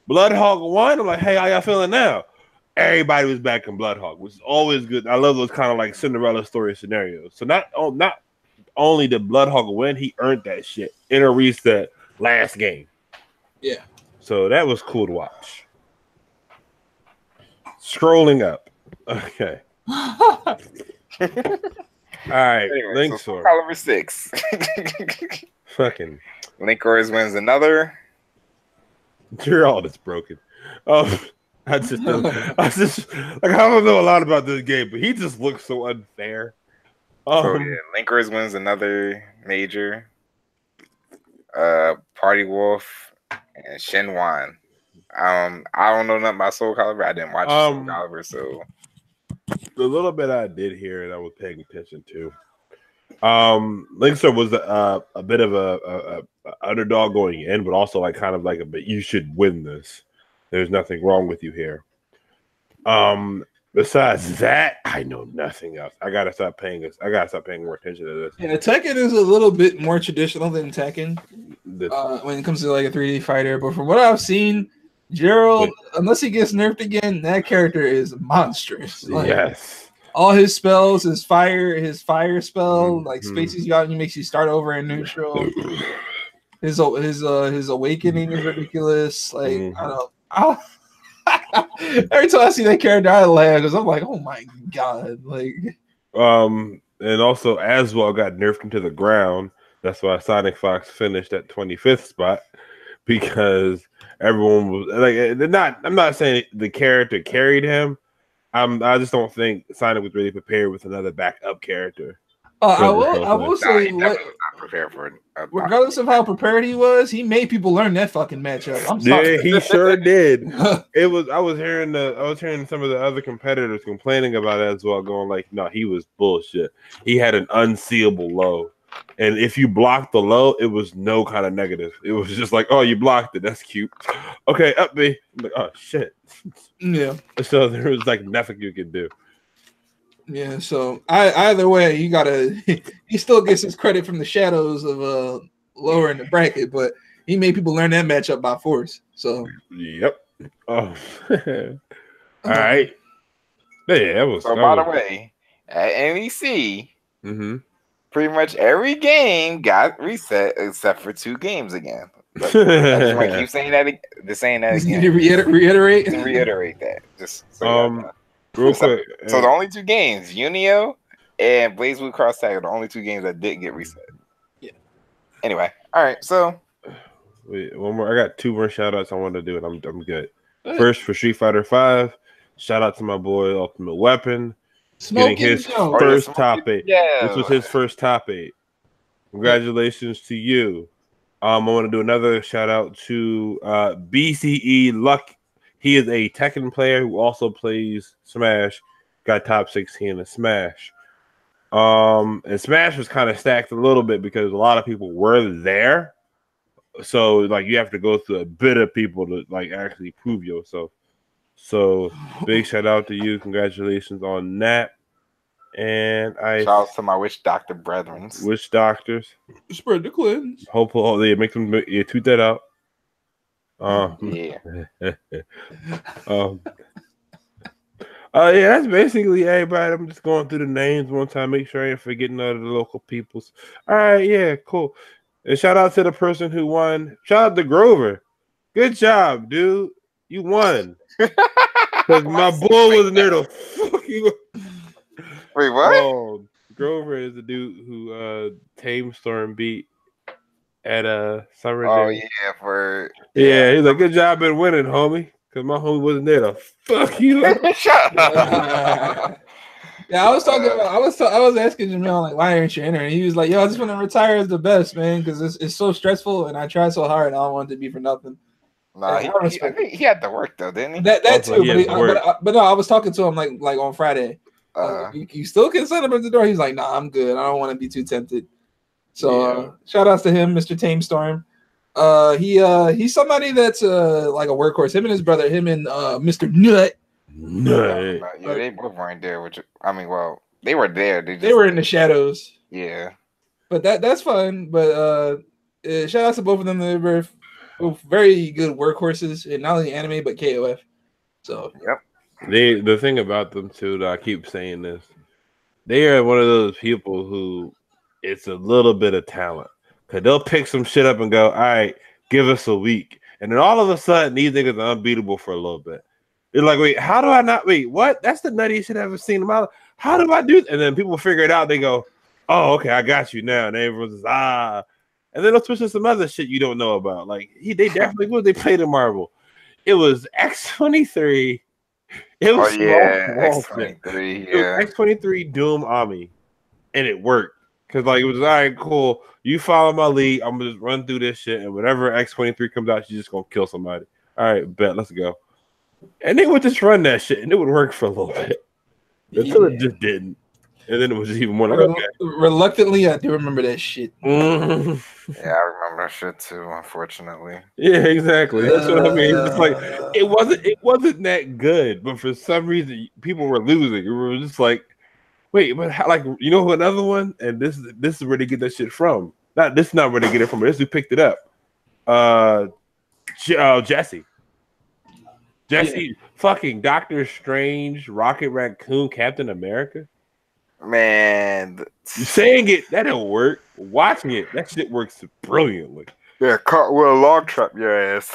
Bloodhawk won. I'm like, hey, how y'all feeling now? Everybody was back in Bloodhawk, which is always good. I love those kind of like Cinderella story scenarios. So not only did Bloodhawk win, he earned that shit in a reset last game. Yeah. So that was cool to watch. Scrolling up. Okay. All right. Anyway, Link so Sword. Calibur 6. Fucking. LaClRice wins another. You're all that's broken. I just like I don't know a lot about this game, but he just looks so unfair. So yeah, LaClRice wins another major. Party Wolf and Shenwan. I don't know nothing about Soul Calibur. I didn't watch Soul Calibur, so the little bit I did hear and I was paying attention to. Linkster was a bit of a underdog going in, but also like kind of like but you should win this. There's nothing wrong with you here. Besides that, I know nothing else. I gotta stop paying more attention to this. Yeah, Tekken is a little bit more traditional than Tekken when it comes to like a 3D fighter. But from what I've seen, Gerald, unless he gets nerfed again, that character is monstrous. Like, yes. All his spells, his fire spell, like spaces you out and he makes you start over in neutral. His awakening is ridiculous. Like I don't know. Every time I see that character, I laugh because I'm like, oh my god! Like, and also Aswell got nerfed into the ground. That's why Sonic Fox finished at 25th spot because everyone was like, I'm not saying the character carried him. I just don't think Sonic was really prepared with another backup character. I will say, not prepared for it. Regardless of how prepared he was, he made people learn that fucking matchup. I'm sorry. Yeah, he sure did. I was hearing some of the other competitors complaining about it as well, going like, no, he was bullshit. He had an unseeable low. And if you blocked the low, it was no kind of negative. It was just like, oh, you blocked it. That's cute. Okay, up B. I'm like, oh shit. Yeah. So there was like nothing you could do. Yeah. So either way, you gotta. He still gets his credit from the shadows of lower in the bracket, but he made people learn that matchup by force. So. Yep. Oh. All right. Yeah, that was. So by the way, at NEC. Pretty much every game got reset except for 2 games again. But I just want to keep saying that. Saying that again. Reiterate. To reiterate that. Just so real quick. So the only 2 games, Unio and Blaze Blue Cross Tag, are the only 2 games that didn't get reset. Yeah. Anyway, all right. So wait, one more. I got 2 more shout outs I want to do, and I'm good. First for Street Fighter 5. Shout out to my boy Ultimate Weapon. Getting his first top 8. Yeah. This was his first top 8. Congratulations to you. I want to do another shout out to BCE Luck. He is a Tekken player who also plays Smash. Got top 16 in Smash. And Smash was kind of stacked a little bit because a lot of people were there. So like you have to go through a bit of people to like actually prove yourself. So big shout out to you. Congratulations on that. And shout out to my witch doctor brethren. Witch doctors. Spread the cleanse. Hopefully they make them tweet that out. Yeah. Yeah, that's basically everybody. I'm just going through the names one time, make sure I ain't forgetting none of the local peoples. All right, yeah, cool. And shout out to the person who won. Shout out to Grover. Good job, dude. You won. Because my boy wasn't there to fuck you. Wait, what? Grover is the dude who Tame Storm beat at Summer Day. Oh yeah, he's like, good job in winning, homie. Because my homie wasn't there to fuck you up. Shut up. Yeah, I was talking about. I was asking Jamel like, why aren't you in there? And he was like, yo, I just want to retire as the best, man, because it's so stressful and I try so hard. I don't want it to be for nothing. Nah, I think he had to work though, didn't he? That too. But no, I was talking to him like on Friday. You still can sign up at the door. He's like, nah, I'm good. I don't want to be too tempted. So shout outs to him, Mr. Tame Storm. He's somebody that's like a workhorse. Him and his brother, him and Mr. Nut. Yeah, they both weren't there. Well, they were there. They were in the shadows. Yeah, but that's fine. But shout out to both of them. They were both very good workhorses in not only anime but KOF. So yep. The thing about them too, that I keep saying this, they are one of those people who it's a little bit of talent. Cause they'll pick some shit up and go, all right, give us a week. And then all of a sudden, these niggas are unbeatable for a little bit. They're like, wait, how do I not? Wait, what? That's the nuttiest shit I've ever seen in my life. How do I do it? And then people figure it out. They go, oh, okay, I got you now. And everyone's just, And then they'll switch to some other shit you don't know about. Like, they definitely would. They played a marble. It was X23. It was X23. Yeah. It was X23 Doom Ami. And it worked. Because, like, it was, all right, cool. You follow my lead. I'm going to just run through this shit. And whenever X23 comes out, you're just going to kill somebody. All right, bet. Let's go. And they would just run that shit. And it would work for a little bit. Until it just didn't. And then it was just even more like, okay. Reluctantly, I do remember that shit. Mm-hmm. Yeah, I remember that shit too, unfortunately. Yeah, exactly. That's what I mean. It's like, it wasn't that good. But for some reason, people were losing. It was just like, wait, but how, like, you know who another one? And this is where they get that shit from. This is not where they get it from. This is who picked it up. Jesse, fucking Doctor Strange, Rocket Raccoon, Captain America. Man, saying it that didn't work. Watching it, that shit works brilliantly. Yeah, cartwheel log trap your ass.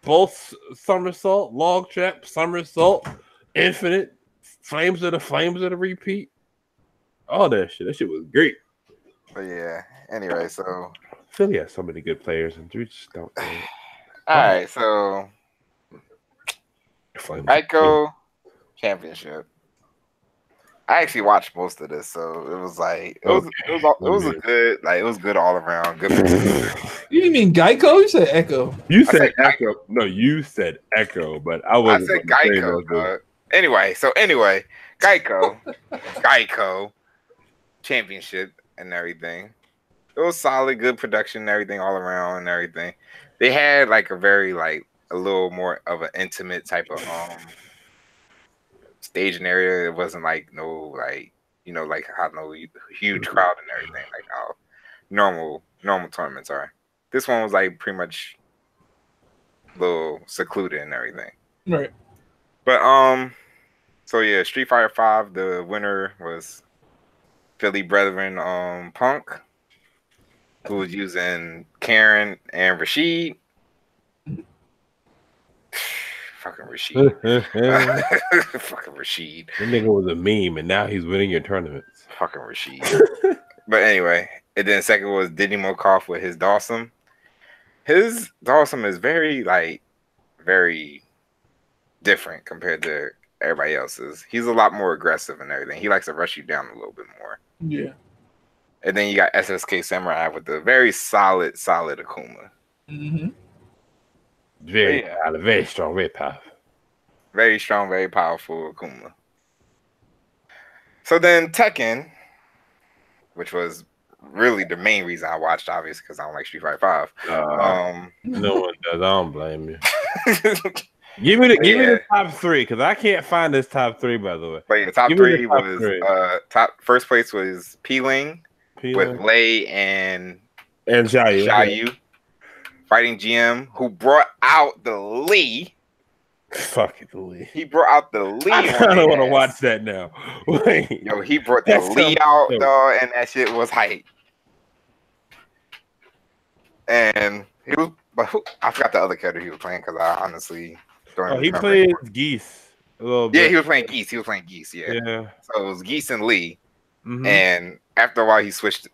Bolts, somersault, log trap, somersault, infinite, flames of the repeat. All that shit. That shit was great. But yeah. Anyway, so Philly has so many good players, and we just don't. All right, so Geico Championship. I actually watched most of this, so it was like it was a good, like it was good all around. Good. You mean Geico? You said Echo. You said Echo. No, you said Echo, but I wasn't. I said Geico. Anyway, Geico championship and everything. It was solid, good production and everything all around and everything. They had like a very like a little more of an intimate type of staging area. It wasn't like no like like how no huge crowd and everything like how normal tournaments are. This one was like pretty much a little secluded and everything. Right. But so yeah, Street Fighter 5, the winner was Philly Brethren Punk, who was using Karen and Rashid. Fucking Rashid. Fucking Rashid. That nigga was a meme, and now he's winning your tournaments. Fucking Rashid. But anyway, and then second was Diddy Mokoff with his Dawson. His Dawson is very different compared to everybody else's. He's a lot more aggressive and everything. He likes to rush you down a little bit more. Yeah. And then you got SSK Samurai with the very solid Akuma. Mm-hmm. Very strong, very powerful. Very strong, very powerful Akuma. So then Tekken, which was really the main reason I watched, obviously, because I don't like Street Fighter 5. No one does. I don't blame you. Give me the top three, because I can't find this top three, by the way. But yeah, top three was first place was P-Ling with Lei and Xiaoyu. Fighting GM, who brought out the Lee. Fuck it, the Lee. He brought out the Lee. I kind of want to watch that now. Yo, he brought the Lee out, dog, and that shit was hype. And he was, I forgot the other character he was playing because I honestly don't remember. He played Geese a little bit. Yeah, he was playing Geese. Yeah. So it was Geese and Lee. Mm-hmm. And after a while, he switched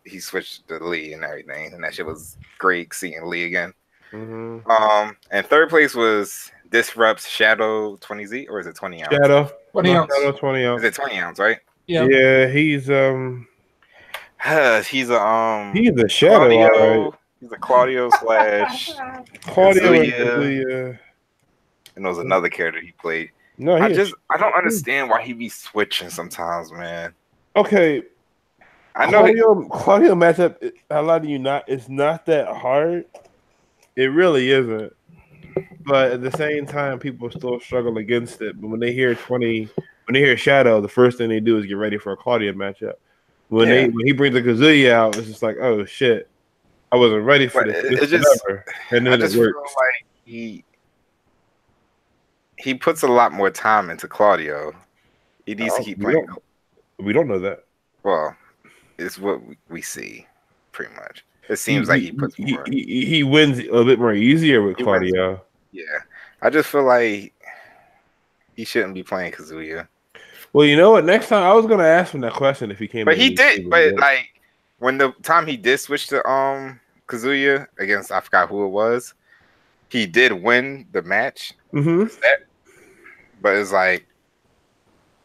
to Lee and everything, and that shit was great seeing Lee again. Mm-hmm. And third place was Disrupt's Shadow 20Z, or is it 20 ounce? Shadow 20 ounce. Shadow 20 ounce. Is it 20 ounce, right? Yeah. Yeah, he's he's a Shadow. Claudio, right? He's a Claudio slash Claudio. And there was another character he played. No, I don't understand why he be switching sometimes, man. Okay. I know Claudio matchup. A lot of you it's not that hard. It really isn't. But at the same time, people still struggle against it. But when they hear Shadow, the first thing they do is get ready for a Claudio matchup. When he brings the Kazuya out, it's just like, oh shit, I wasn't ready for this. And then it works. Feel like he puts a lot more time into Claudio. He needs to keep playing. We don't know that. Well, it's what we see, pretty much. It seems like he puts more. He wins a little bit more easier with Claudio. Yeah, I just feel like he shouldn't be playing Kazuya. Well, you know what? Next time I was gonna ask him that question if he came. But he did. But like when the time he did switch to Kazuya against I forgot who it was, he did win the match. Mm-hmm. But it's like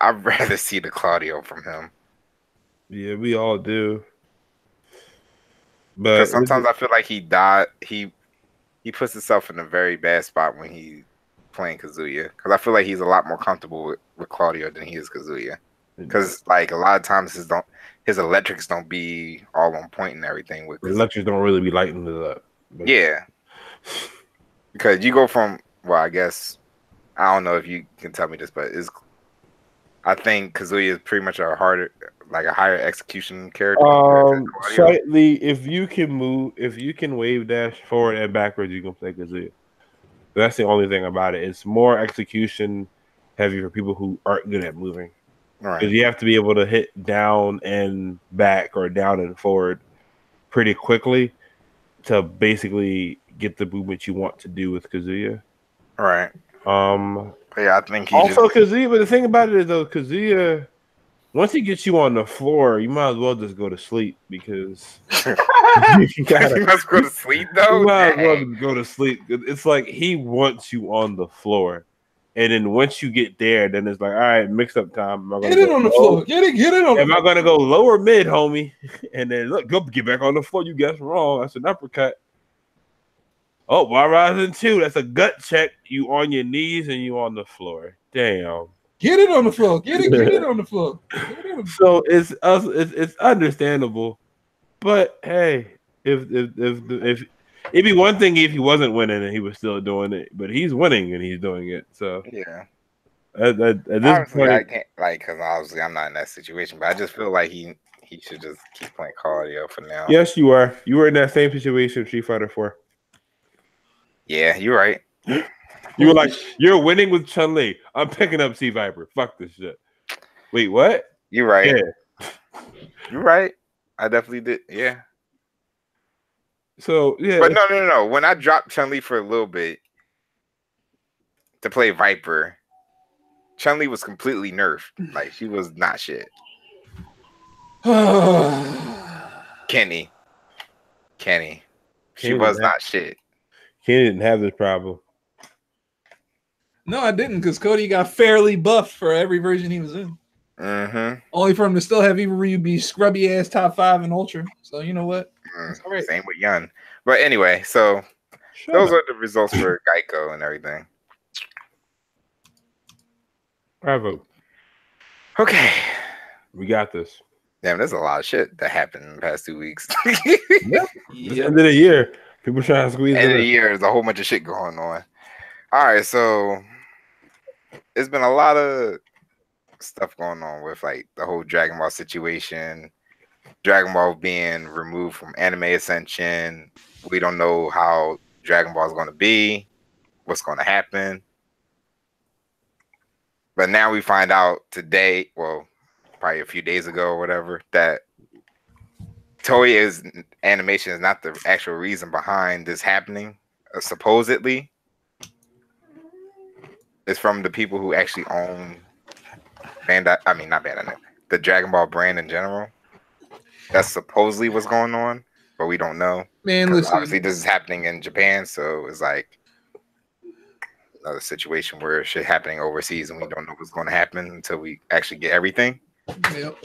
I'd rather see the Claudio from him. Yeah, we all do. But sometimes I feel like he puts himself in a very bad spot when he's playing Kazuya. Because I feel like he's a lot more comfortable with Claudio than he is Kazuya. Because like a lot of times his electrics don't be all on point and everything. With electrics don't really be lighting it up. But yeah. Because you go from I guess I don't know if you can tell me this, but I think Kazuya is pretty much a higher execution character. Slightly, if you can wave dash forward and backwards, you can play Kazuya. That's the only thing about it. It's more execution heavy for people who aren't good at moving. Right. Because you have to be able to hit down and back or down and forward pretty quickly to basically get the movement you want to do with Kazuya. All right. Yeah, I think Kazuya. But the thing about it is though, Kazuya, once he gets you on the floor, you might as well just go to sleep because you must go to sleep though. You might as well just go to sleep. It's like he wants you on the floor, and then once you get there, then it's like, all right, mix up time. Get it on the floor. Get it on. Am I gonna go lower mid, homie? And then look, go get back on the floor. You guessed wrong. That's an uppercut. Oh, while rising 2, that's a gut check. You on your knees and you on the floor. Damn. Get it on the floor. Get it on the floor. So it's understandable, but hey, if it'd be one thing if he wasn't winning and he was still doing it, but he's winning and he's doing it. So yeah. at this Obviously, point, I can't because obviously I'm not in that situation, but I just feel like he should just keep playing Call of Duty for now. yes, you are. You were in that same situation, Street Fighter 4. Yeah, you're right. You were like, you're winning with Chun-Li. I'm picking up C Viper. Fuck this shit. Wait, what? You're right. Yeah. You're right. I definitely did. Yeah. So yeah. But no. When I dropped Chun-Li for a little bit to play Viper, Chun-Li was completely nerfed. Like she was not shit. Kenny. She was not shit. Kenny didn't have this problem. No, I didn't, because Cody got fairly buffed for every version he was in. Mm-hmm. Only for him to still have Evil Ryu be scrubby ass top 5 in Ultra. So you know what? All right. Same with Yun. But anyway, so those are the results for Geico and everything. Bravo. Okay. We got this. Damn, there's a lot of shit that happened in the past 2 weeks. Yep. It's the end of the year. People trying to squeeze end of the year. There's a whole bunch of shit going on. All right, so there's been a lot of stuff going on with like the whole Dragon Ball situation. Dragon Ball being removed from Anime Ascension. We don't know how Dragon Ball is going to be, what's going to happen. But now we find out today, well, probably a few days ago or whatever, that Toei's animation is not the actual reason behind this happening. Supposedly, it's from the people who actually own Bandai. I mean, not Bandai, the Dragon Ball brand in general. That's supposedly what's going on, but we don't know. Man, listen. Obviously, this is happening in Japan, so it's like another situation where shit happening overseas, and we don't know what's going to happen until we actually get everything. Yep.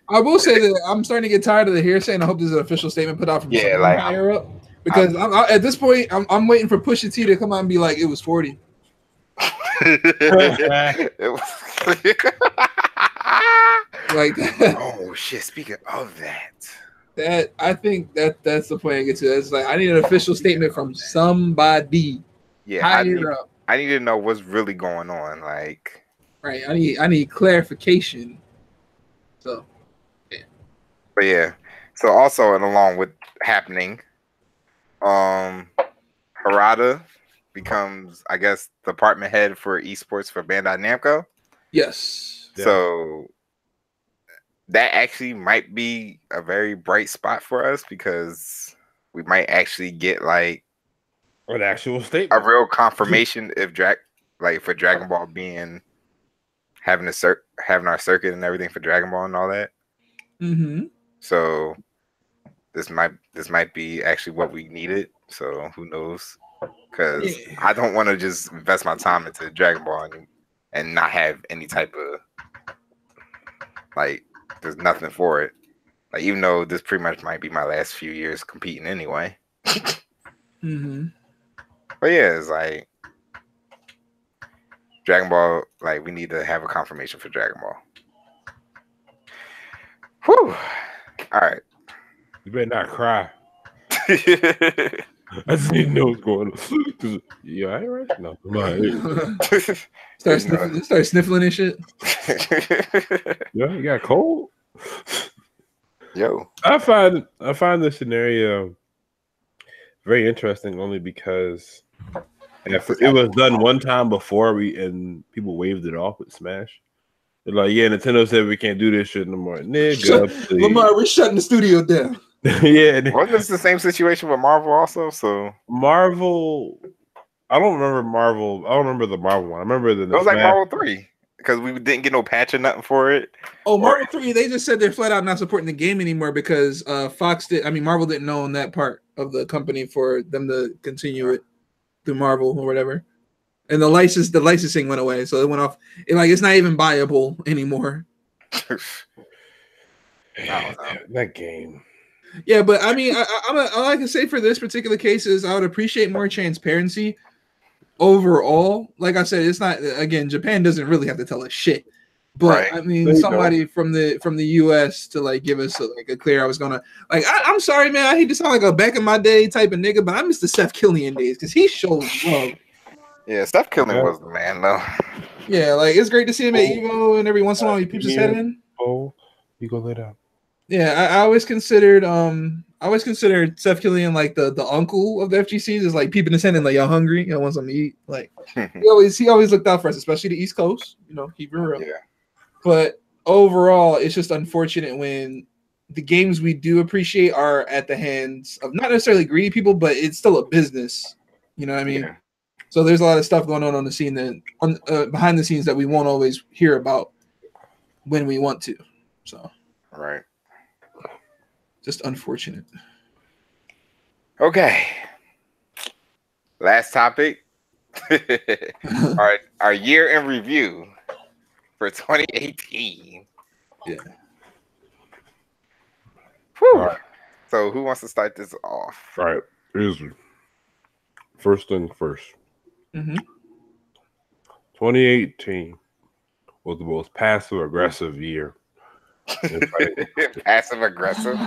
I will say that I'm starting to get tired of the hearsay, and I hope there's an official statement put out from someone like higher up. Because at this point, I'm waiting for Pusha T to come out and be like, it was 40. Like that. Oh shit! Speaking of that I think that's the point I get to. It's like I need an official statement from somebody. Yeah, higher up. I need to know what's really going on. Like, right? I need clarification. So, yeah. But yeah. So also, and along with happening, Harada becomes, I guess, department head for esports for Bandai Namco. Yes. So that actually might be a very bright spot for us because we might actually get like an actual statement, a real confirmation if for Dragon Ball being having our circuit and everything for Dragon Ball and all that. Mm-hmm. So this might be actually what we needed. So who knows? Because I don't want to just invest my time into Dragon Ball and not have any type of like. There's nothing for it. Like, even though this pretty much might be my last few years competing anyway. Mm-hmm. But yeah, it's like Dragon Ball. Like, we need to have a confirmation for Dragon Ball. Whew. All right. You better not cry. I just need to know what's going on. Yeah, I ain't right. No, start sniffling and shit. Yeah, you got cold. Yo, I find this scenario very interesting only because it was done one time before and people waved it off with Smash. They're like, yeah, Nintendo said we can't do this shit no more. Nigga, Lamar, we're shutting the studio down. Yeah, wasn't this the same situation with Marvel also? So Marvel, I don't remember Marvel. I don't remember the Marvel one. I remember it was like Marvel 3 because we didn't get no patch or nothing for it. Oh, Marvel 3, they just said they're flat out not supporting the game anymore because Marvel didn't own that part of the company for them to continue it through Marvel or whatever. And the licensing went away, so it went off. It's not even buyable anymore. That game. Yeah, but I mean, all I can say for this particular case is I would appreciate more transparency. overall, like I said, it's not. Again, Japan doesn't really have to tell us shit. But I mean, somebody from the US to like give us a clear. I was gonna like. I'm sorry, man. I hate to sound like a back in my day type of nigga, but I miss the Seth Killian days because he showed love. Yeah, Seth Killian was the man, though. Yeah, like it's great to see him at Evo, and every once in a while he peeps his head in. Oh, you go lay down. Yeah, I always considered Seth Killian like the uncle of the FGCs, is like peeping his head in like, y'all hungry? Y'all want something to eat? Like he always looked out for us, especially the East Coast. You know, keep it real. Yeah. But overall, it's just unfortunate when the games we do appreciate are at the hands of not necessarily greedy people, but it's still a business. You know what I mean? Yeah. So there's a lot of stuff going on the scene that behind the scenes that we won't always hear about when we want to. So right. Just unfortunate. Okay. Last topic. our year in review for 2018. Yeah. Whew. Right. So who wants to start this off? All right. Here's first thing first. 2018 was the most passive-aggressive year. Passive aggressive,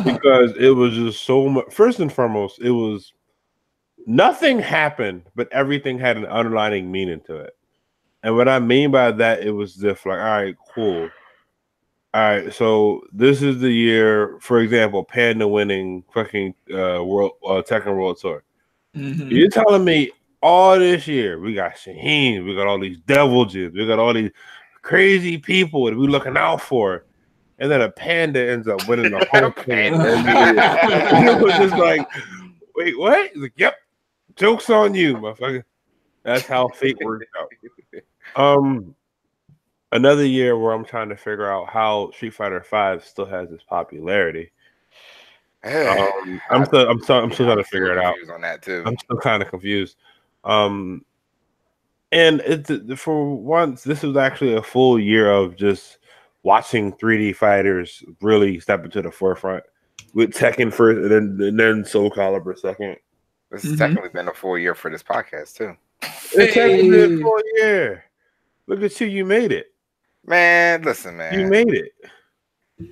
because it was just so much. First and foremost, it was nothing happened, but everything had an underlying meaning to it. And what I mean by that, it was just like, all right, cool. All right, so this is the year, for example, Panda winning fucking world Tekken World Tour. You're telling me all this year we got Shaheen, we got all these devil gyms, we got all these crazy people that we're looking out for. And then a panda ends up winning the whole thing. It was just like, wait, what? He's like, yep, joke's on you, motherfucker. That's how fate works out. Another year where I'm trying to figure out how Street Fighter V still has its popularity. I'm still trying to figure it out. On that too. I'm still kind of confused. And it's for once, this was actually a full year of just watching 3D fighters really step into the forefront with Tekken first and then Soul Calibur second. This has technically been a full year for this podcast too. It's technically been a full year. Look at you made it. Man, listen, man. You made it. You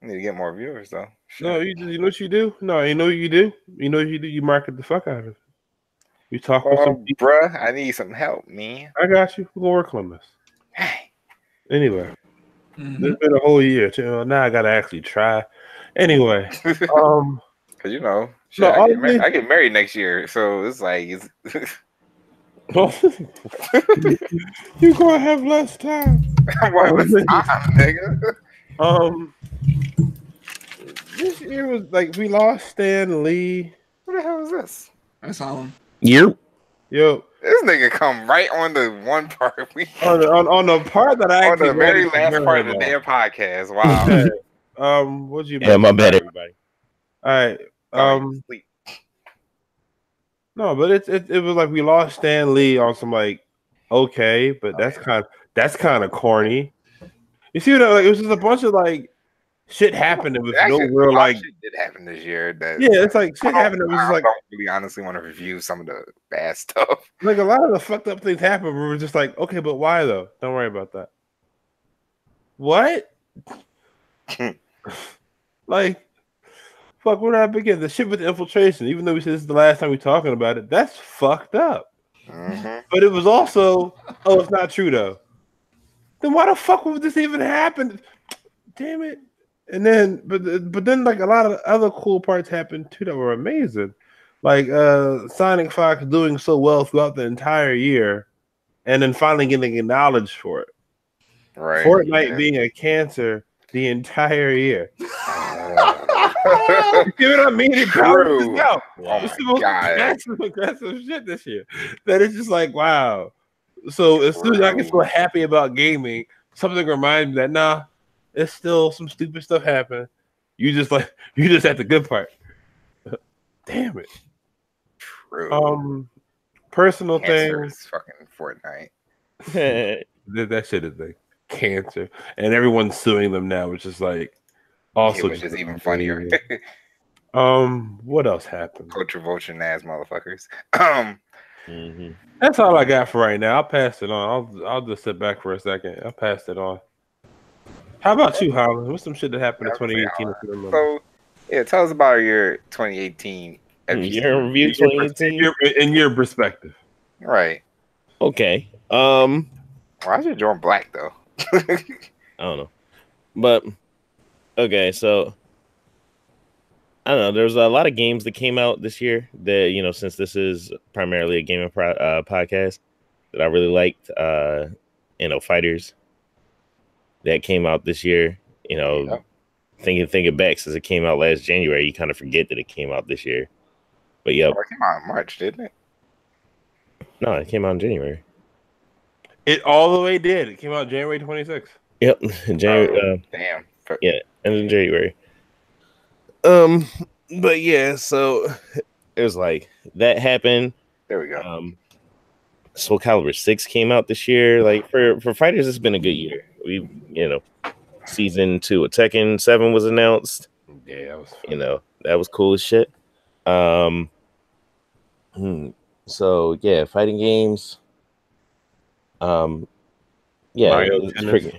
need to get more viewers though. Shit. No, you know what you do? No, you know what you do? You know what you do? You market the fuck out of it. You talk with some people. Bruh, I need some help, man. I got you. We're gonna work on this. Anyway. It's been a whole year. Now I gotta actually try. Anyway, because you know, shit, I get married next year, so it's like you're gonna have less time. Less time, nigga. This year was like we lost Stan Lee. What the hell is this? That's all. Yo. This nigga come right on the one part on the part that I on the very last part of the damn podcast. Wow. What'd you? Yeah, my bad, everybody. All right. No, but it was like we lost Stan Lee on some like okay, but that's kind of corny. You see what like it was just a bunch of like shit happened. It was no real like shit did happen this year. It's like shit happened. It was just like I don't really honestly want to review some of the bad stuff. Like a lot of the fucked up things happened. We were just like, okay, but why though? Don't worry about that. What? Like, fuck, where did I begin? The shit with the infiltration. Even though we said this is the last time we're talking about it, that's fucked up. But it was also, it's not true though. Then why the fuck would this even happen? Damn it. And then, but then, like a lot of other cool parts happened too that were amazing, like Sonic Fox doing so well throughout the entire year, and then finally getting acknowledged for it. Right. Fortnite being a cancer the entire year. You see what I mean? It True. Out. Oh it's the most aggressive shit this year. That it's just like wow. So as soon as I get so happy about gaming, something reminds me that nah. It's still some stupid stuff happening. You just at the good part. Damn it. True. Personal things. Fucking Fortnite. That shit is like cancer, and everyone's suing them now, which is like also which is even funnier. What else happened? Culture vulture ass motherfuckers. That's all I got for right now. I'll pass it on. I'll just sit back for a second. I'll pass it on. How about you, Holland? What's some shit that happened in 2018? If you remember? So, yeah, tell us about your 2018 FGC. Your review 2018 in your perspective. Right. Okay. Why is your joint black though? I don't know, but okay. So I don't know. There's a lot of games that came out this year that since this is primarily a gaming podcast, that I really liked. Fighters that came out this year. Thinking back since it came out last January, you kind of forget that it came out this year. But yeah, it came out in March, didn't it? No, it came out in January. It all the way did. It came out January 26th. Yep, January. Damn. Yeah, and in January. But yeah, so it was like that happened. There we go. Soul Calibur 6 came out this year. Like for fighters, it's been a good year. We, season 2 of Tekken 7 was announced. Yeah, that was fun. That was cool as shit. So yeah, fighting games. Yeah, Mario Tennis.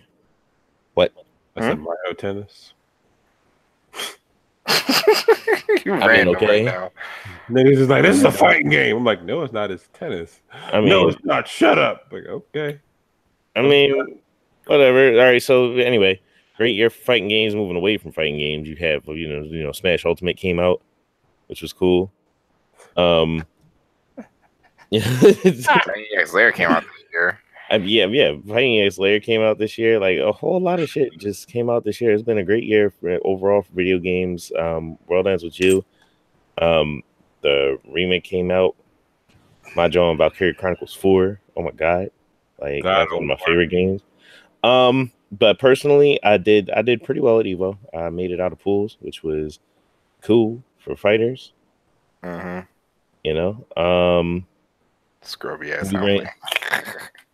What? I said Mario Tennis. Okay. Right now. Niggas is like, this is a fighting game. I'm like, no, it's not. It's tennis. No, it's not. Shut up. Like, okay. I mean, whatever. All right. So anyway, great year for fighting games. Moving away from fighting games, you have Smash Ultimate came out, which was cool. Fighting EX Lair came out this year. Yeah. Fighting EX Lair came out this year. Like a whole lot of shit just came out this year. It's been a great year overall for video games. World Ends With You. The remake came out. My John Valkyrie Chronicles 4. Oh my god. Like that's one of my favorite games. But personally, I did pretty well at Evo. I made it out of pools, which was cool for fighters. Scrubby ass.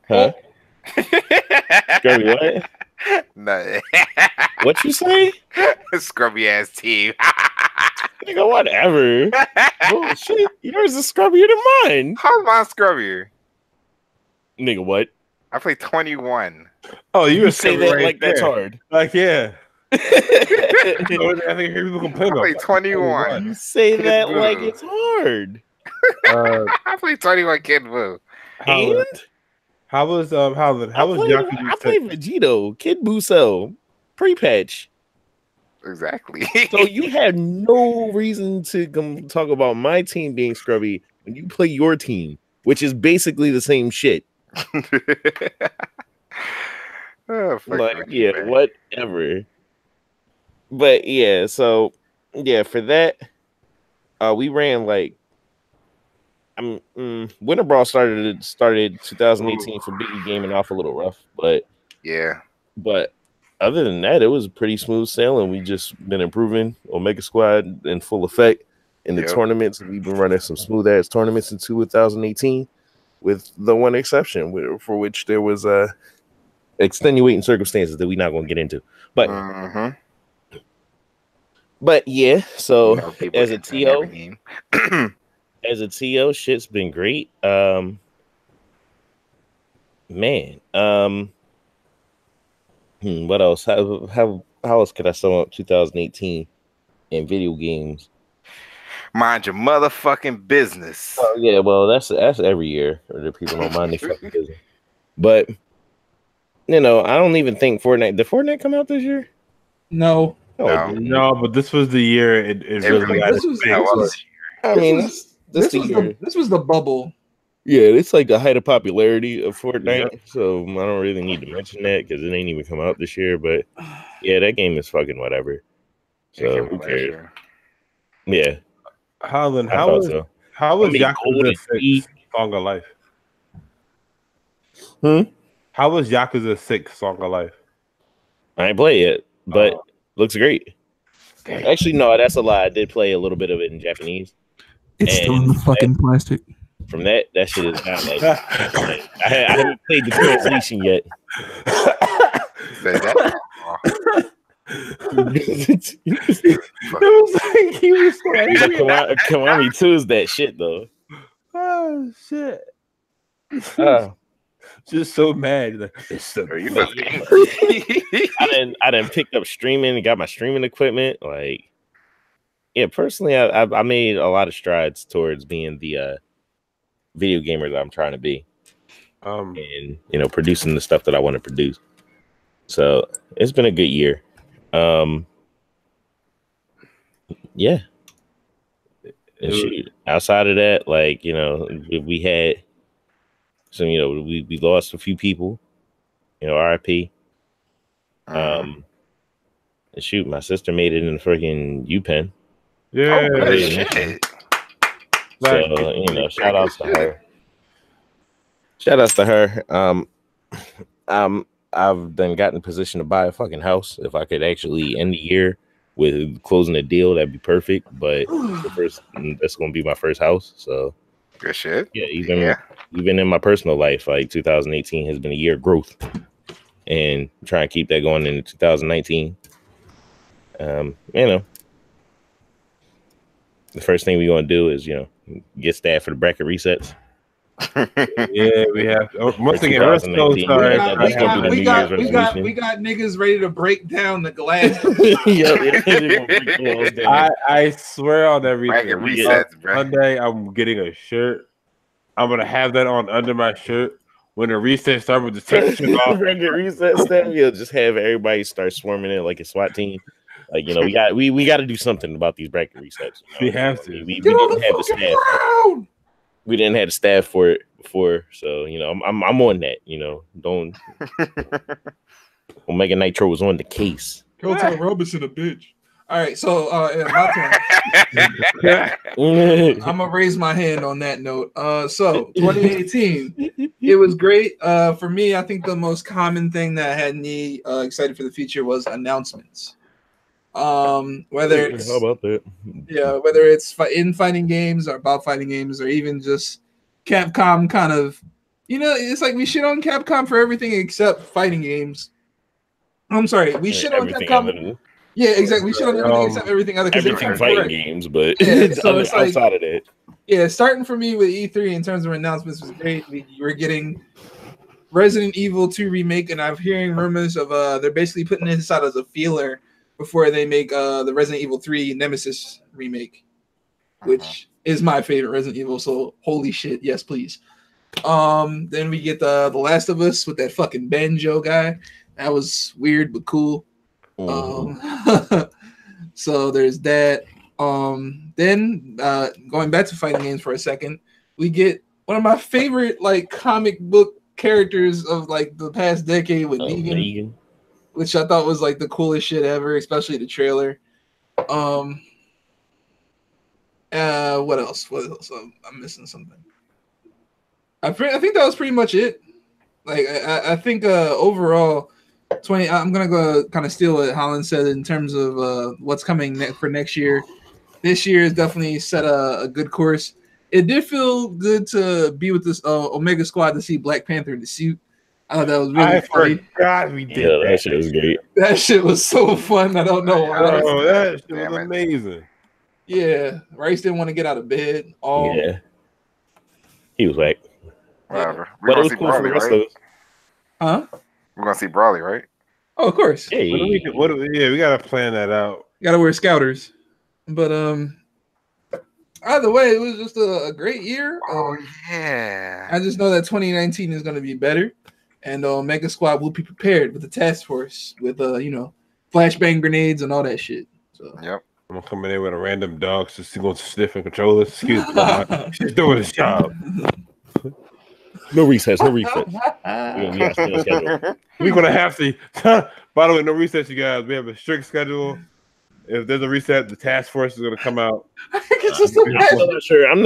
Huh? Scrubby what? No. What you say? Scrubby ass team. Nigga, whatever. Bullshit. Yours is scrubbier than mine. How's mine scrubbier? Nigga, what? I play 21. Oh, you say that right like there. that's hard. Like, yeah. I think people complain I play 21. You say Kid that Boo. Like it's hard. I play 21 Kid Boo. How was Yakuza? I played Vegito, Kid Buu Cell, pre-patch. Exactly. So you have no reason to come talk about my team being scrubby when you play your team, which is basically the same shit. Whatever. But yeah, so yeah, for that, we ran like Winter Brawl started 2018 for Biggie Gaming off a little rough, but yeah. But other than that, it was pretty smooth sailing. We just been improving OmegaSquad in full effect in the tournaments. We've been running some smooth ass tournaments in 2018, with the one exception for which there was extenuating circumstances that we're not going to get into. But but yeah, so as a TO, as a TO, shit's been great. Man, what else? How else could I sum up 2018 in video games? Mind your motherfucking business. Oh yeah, well that's every year. The people don't mind their fucking business. But I don't even think Fortnite. Did Fortnite come out this year? No. No, but this was the year it really got its This was the bubble. Yeah, it's like the height of popularity of Fortnite. So I don't really need to mention that because it ain't even come out this year. But yeah, that game is fucking whatever. So who cares? Yeah. Holland, how was Yakuza 6 Song of Life? How was Yakuza 6 Song of Life? I ain't play it, but looks great. Dang. Actually, no, that's a lie. I did play a little bit of it in Japanese. It's still in the fucking plastic. From that shit is not like I haven't played the translation yet. It was like he was Kiwami 2 is that shit though. oh shit. Uh, Just so mad. Like, it's the You was angry. I didn't pick up streaming and got my streaming equipment. Like, yeah, personally, I made a lot of strides towards being the video gamer that I'm trying to be, and producing the stuff that I want to produce. So it's been a good year. Yeah. And shoot, outside of that, like, we had some, we lost a few people, RIP. And shoot, my sister made it in the freaking UPenn. Yeah. Oh, good shit. So, shout outs to her. Shout outs to her. I've then gotten in position to buy a fucking house. If I could actually end the year with closing a deal, that'd be perfect. But that's gonna be my first house. So good shit. Yeah, even in my personal life, like 2018 has been a year of growth, and I'm trying to keep that going into 2019. The first thing we're gonna do is get staff for the bracket resets. Yeah, we have. Once again, we got niggas ready to break down the glass. I swear on everything. Resets, bro. Monday, I'm getting a shirt. I'm gonna have that on under my shirt when the reset starts with the section off. Bracket reset stuff. Just have everybody start swarming in like a SWAT team. Like we got to do something about these bracket resets. We have to. We didn't have the staff. We didn't have the staff for it before, so I'm on that. Don't Omega Nitro was on the case. Go tell Robinson a bitch. All right, so my turn. I'm gonna raise my hand on that note. So 2018, it was great. For me, I think the most common thing that had me excited for the future was announcements. Whether it's how about that? Yeah, whether it's in fighting games or about fighting games, or even just Capcom kind of, it's like we shit on Capcom for everything except fighting games. I'm sorry, we shit on Capcom. Yeah, exactly. We shit on everything except everything other. Everything fighting games, but so it's like, outside of that. Yeah, starting for me with E3 in terms of announcements was great. We were getting Resident Evil 2 remake, and I'm hearing rumors of they're basically putting this out as a feeler before they make the Resident Evil 3 Nemesis remake, which is my favorite Resident Evil. So holy shit, yes please. Then we get the Last of Us with that fucking banjo guy. That was weird but cool. So there's that. Then going back to fighting games for a second, we get one of my favorite like comic book characters of like the past decade with Negan, which I thought was like the coolest shit ever, especially the trailer. What else? I'm missing something. I think that was pretty much it. Like I think overall 20. I'm gonna go kind of steal what Holland said in terms of what's coming for next year. This year is definitely set a good course. It did feel good to be with this Omega Squad to see Black Panther in the suit. I thought that was really funny. God, we did. Yeah, that shit was great. That shit was so fun. I don't know why. Oh, that shit was amazing. Yeah, Rice didn't want to get out of bed. Yeah, he was whack. Whatever. But it was cool for the rest of us. Huh? We're gonna see Brawley, right? Oh, of course. Hey. We gotta plan that out. Gotta wear Scouters. But either way, it was just a great year. Yeah. I just know that 2019 is gonna be better, and Omega Squad will be prepared with the task force with flashbang grenades and all that shit. So yep. I'm gonna come in there with a random dog just going to sniff and controllers. Excuse me, she's doing his job. No recess. We're gonna have to. By the way, no recess, you guys. We have a strict schedule. If there's a reset, the task force is gonna come out. I'm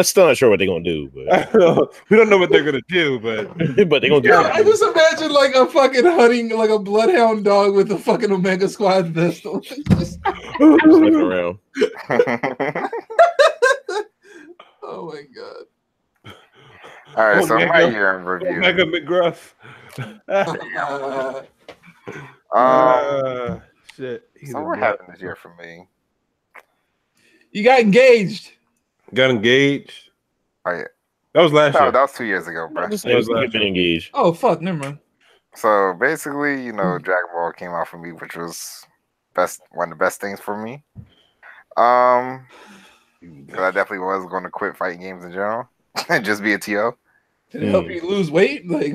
still not sure what they're gonna do. But we don't know what they're gonna do, but they're gonna do. I just imagine like a fucking hunting, like a bloodhound dog with a fucking Omega Squad vest. Just looking around. Oh my god. All right, so my year in review. Omega McGruff. Shit. So what happened this year for me? You got engaged. Got engaged. Oh, yeah. That was last No, year. that was 2 years ago, bro. Just been engaged. Oh fuck, never mind. So basically, you know, Dragon Ball came out for me, which was one of the best things for me. Because I definitely was going to quit fighting games in general and just be a TO. Did it help you lose weight? Like,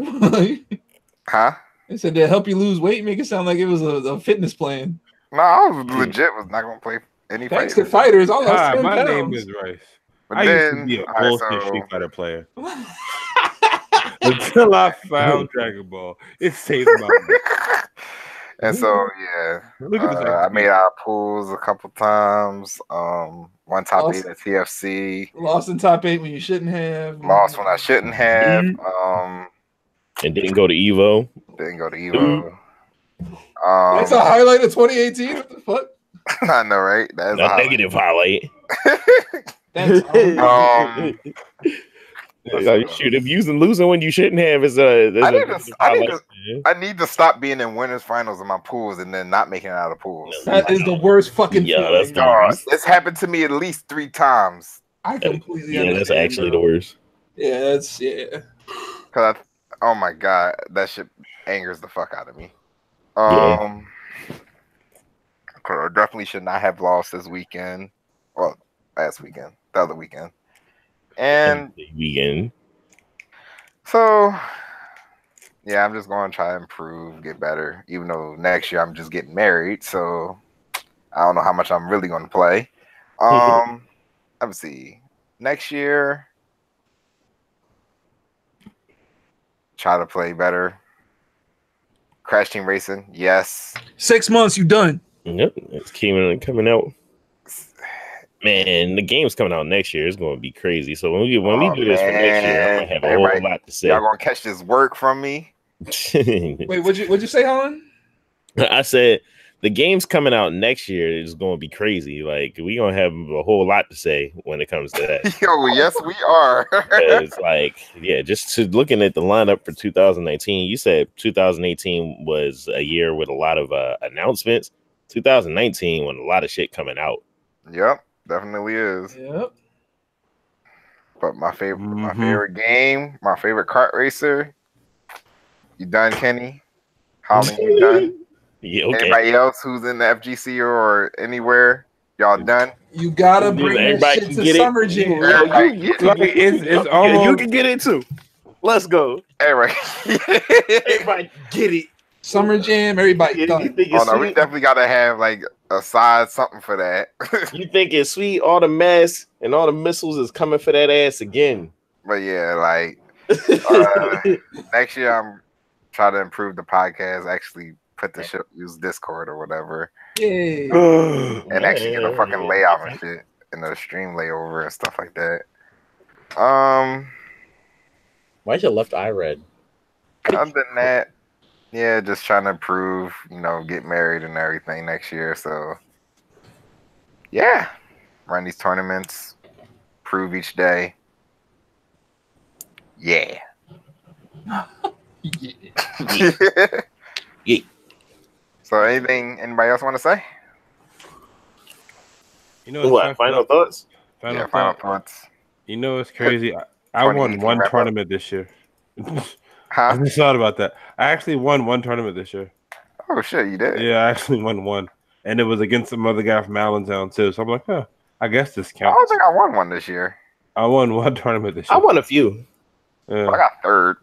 Huh? they said did it help you lose weight? Make it sound like it was a fitness plan. No, I was legit was not going to play any Thanks fighting. to fighters, I lost Hi, 10 my pounds. name is Rice. But I then, used to be a all bullshit right, Street Fighter player until I found Dragon Ball. It saved my life. And so yeah, Look at this. I made out of pools a couple times. One top 8 at TFC. Lost in top 8 when you shouldn't have. Lost when I shouldn't have. And didn't go to Evo. Didn't go to Evo. That's a highlight of 2018. What the fuck? I know, right? That's a negative highlight. Thanks. Shoot, if losing when you shouldn't have is I need to stop being in winners finals in my pools and then not making it out of pools. That is the worst fucking feeling. It's happened to me at least 3 times. I completely understand. That's actually the worst. Yeah, that's Cause oh my god, that shit angers the fuck out of me. I definitely should not have lost this weekend. Well, last weekend, the other weekend. And so yeah, I'm just going to try to improve, get better, even though next year I'm just getting married, so I don't know how much I'm really going to play. Let me see. Next year, try to play better. Crash Team Racing, yes. 6 months, you done. Yep, it's coming out. Man, the game's coming out next year. It's going to be crazy. So when we do this for next year, I'm going to have a whole lot to say. Y'all going to catch this work from me? Wait, what'd you say, Holland? I said the game's coming out next year is going to be crazy. Like, we going to have a whole lot to say when it comes to that. Yo, yes, we are. It's like, yeah, just looking at the lineup for 2019, you said 2018 was a year with a lot of announcements. 2019 when a lot of shit coming out. Yep. Definitely is. Yep. But my favorite game, my favorite kart racer. You done, Kenny? Holland, you done? Yeah, okay. Anybody else who's in the FGC or anywhere? Y'all done? You gotta bring that shit to Summer Jam. It's almost, you can get it too. Let's go. Everybody get it. Summer Jam, everybody done. Oh no, we definitely gotta have like a side something for that. You think it's sweet? All the mass and all the missiles is coming for that ass again. But yeah, like next year I'm trying to improve the podcast. Actually, put the shit, use Discord or whatever. Yay! And actually get a fucking layout and shit, and a stream layover and stuff like that. Why's your left eye red? Other than that, yeah, just trying to improve, you know, get married and everything next year. So, yeah, run these tournaments, prove each day. Yeah. Yeah. So, anybody else want to say? You know what? Final thoughts? Final thoughts. You know it's crazy. I won one tournament this year. Huh? I just thought about that. I actually won one tournament this year. Oh shit, you did? Yeah, I actually won one, and it was against some other guy from Allentown too. So I'm like, huh, I guess this counts. I don't think I won one this year. I won one tournament this year. I won a few. Yeah. I got third.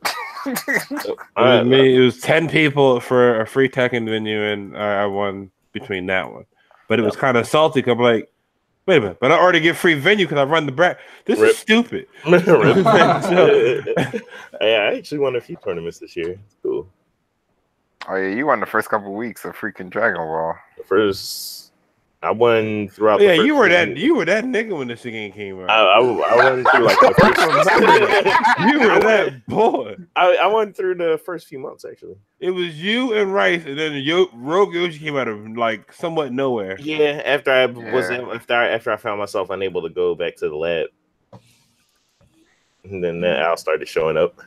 It was 10 people for a free Tekken venue, and I won between that one. But it was kind of salty. Cause I'm like, wait a minute, but I already get free venue because I run the bracket. This is stupid. Yeah, I actually won a few tournaments this year. It's cool. Oh yeah, you won the first couple of weeks of freaking Dragon Ball. I won throughout. Yeah, you were that nigga when this game came out. I won through like the first. You were that boy. I won through the first few months actually. It was you and Rice, and then Rogue Yoshi came out of like somewhat nowhere. Yeah, after I found myself unable to go back to the lab, and then Al started showing up.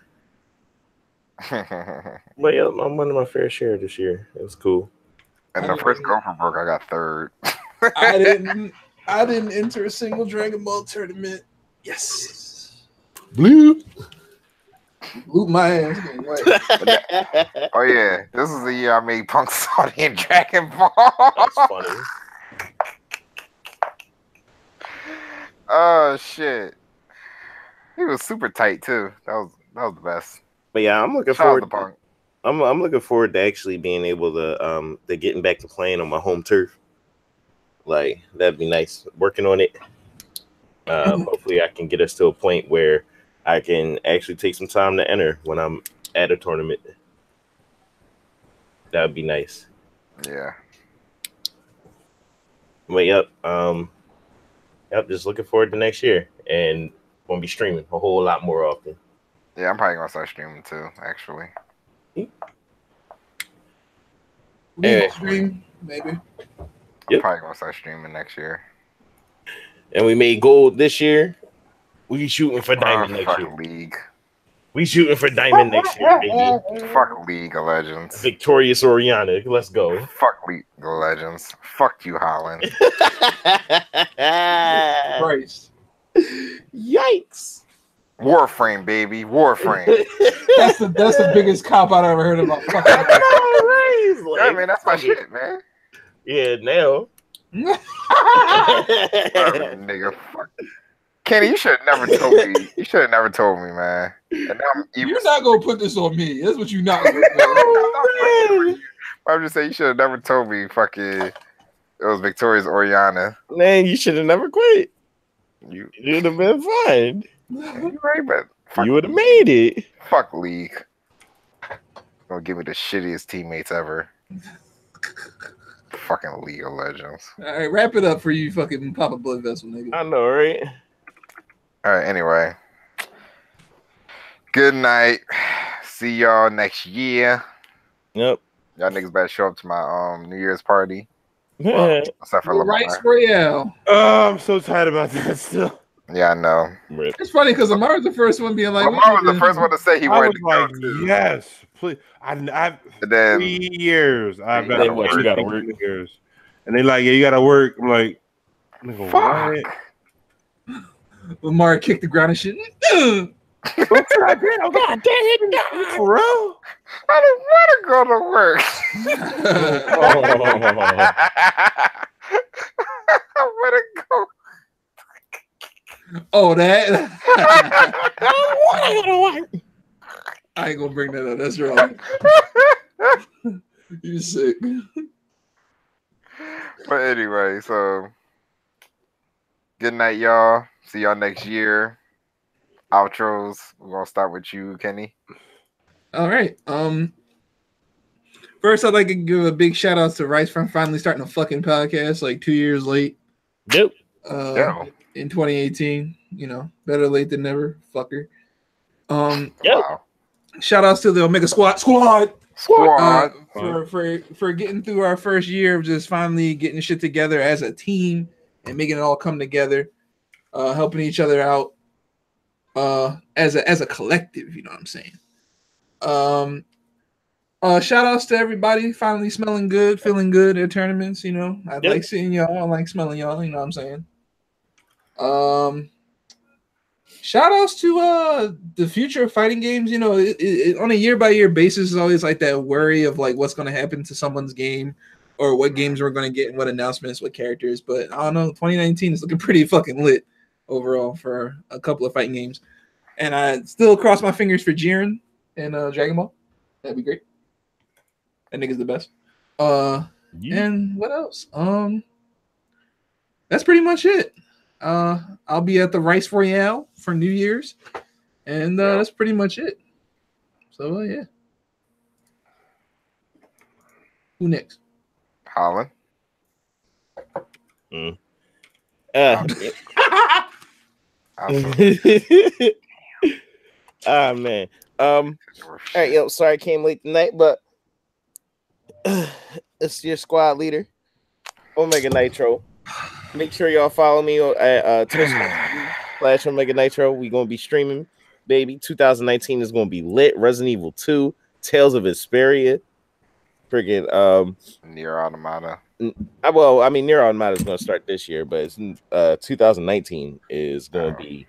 But yeah, I'm winning my fair share this year. It was cool. And the first Gopher broke, I got third. I didn't enter a single Dragon Ball tournament. Yes. Blue. Loop my ass. Oh yeah, this is the year I made Punk Saudi and Dragon Ball. That's funny. Oh shit, he was super tight too. That was the best. But yeah, I'm looking Shout out forward. to Punk. I'm looking forward to actually being able to getting back to playing on my home turf. Like that'd be nice. Working on it. Hopefully, I can get us to a point where I can actually take some time to enter when I'm at a tournament. That would be nice. Yeah. But yep, just looking forward to next year, and gonna be streaming a whole lot more often. Yeah, I'm probably gonna start streaming too. Actually. Legal stream, maybe. I'm probably gonna start streaming next year. And we made gold this year. We shooting for diamond next year. League. We shooting for diamond next year, baby. Fuck League of Legends. Victorious Oriana. Let's go. Fuck League of Legends. Fuck you, Holland. Christ. Yikes. Warframe, baby. Warframe. That's the biggest cop out I ever heard about. Yeah, man, that's my shit, man. Yeah, now. Nigga, fuck. Kenny, you should have never told me. You should have never told me, man. And now you're not gonna put this on me. That's what you're not gonna do. I'm just saying you should have never told me. Fucking, it was Victoria's Oriana. Man, you should have never quit. You'd have been fine. You're right, but you would have made it. Fuck League. Gonna give me the shittiest teammates ever. Fucking League of Legends. All right, wrap it up for you, fucking Papa Blood Vessel, nigga. I know, right? All right, anyway. Good night. See y'all next year. Yep. Y'all niggas better show up to my New Year's party. Well, except for Rice Royale. Oh, I'm so tired about that still. Yeah, I know. It's funny because Lamar was the first one being like, Lamar was the first one to say he wanted to go too. Yes, please. I've then, 3 years. I've got to work. You gotta work. Years. And they like, yeah, you gotta work. I'm like, fuck. Lamar kicked the ground and shit. God damn it, for real? I don't want to go to work. I want to go. Oh, that. I ain't gonna bring that up. That's wrong. You sick. But anyway, so good night, y'all. See y'all next year. Outros. We're gonna start with you, Kenny. All right. First, I'd like to give a big shout out to Rice for finally starting a fucking podcast like 2 years late. Nope. In 2018, you know, better late than never, fucker. Wow. Shout outs to the OmegaSquad for getting through our first year of just finally getting shit together as a team and making it all come together, helping each other out as a collective, you know what I'm saying? Shout outs to everybody finally smelling good, feeling good at tournaments, you know. I like seeing y'all, I like smelling y'all, you know what I'm saying? Shout outs to the future of fighting games. You know, it on a year-by-year basis is always like that worry of like what's going to happen to someone's game or what games we're going to get and what announcements, what characters. But I don't know, 2019 is looking pretty fucking lit overall for a couple of fighting games. And I still cross my fingers for Jiren and Dragon Ball. That'd be great. That nigga's the best. And what else? That's pretty much it. I'll be at the Rice Royale for New Year's, and that's pretty much it. So yeah. Who next? Holland. Ah man. All right, yo, sorry I came late tonight, but it's your squad leader, Omega Nitro. Make sure y'all follow me at Twitch/Omega Nitro. We're gonna be streaming, baby. 2019 is gonna be lit. Resident Evil 2, Tales of Vesperia, friggin' Nier Automata. Well, I mean, Nier Automata is gonna start this year, but it's 2019 is gonna be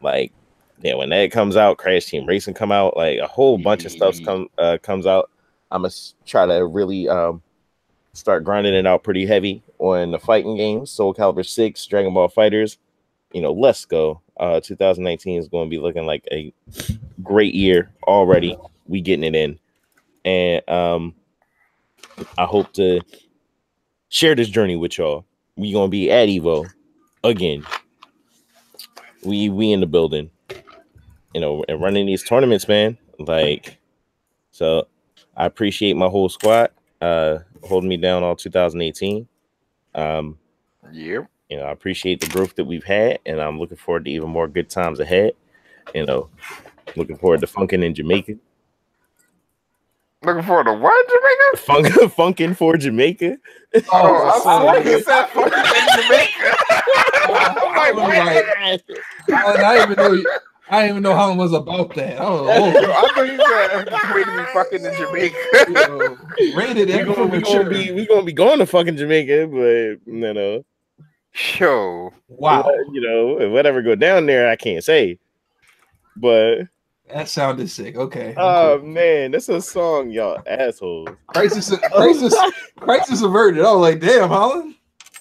like when that comes out, Crash Team Racing come out, like a whole bunch of stuff comes out. I'm gonna try to really start grinding it out pretty heavy on the fighting games. Soul Calibur 6, Dragon Ball Fighters. Let's go. 2019 is going to be looking like a great year already. We getting it in, and I hope to share this journey with y'all. We gonna be at Evo again. We in the building, and running these tournaments, man. Like, so I appreciate my whole squad holding me down all 2018. Yep. I appreciate the growth that we've had, and I'm looking forward to even more good times ahead. Looking forward to funking in Jamaica. Looking forward to what, Jamaica? Funking for Jamaica. Oh, I thought you said funking in Jamaica. I didn't even know how it was about that. Oh, I thought you said wait to be fucking in Jamaica. Rated M for mature. We gonna be going to fucking Jamaica, but Yo. Wow. Whatever go down there, I can't say. But that sounded sick. Okay. Oh man, that's a song, y'all assholes. Crisis averted. Oh, like damn, Holland.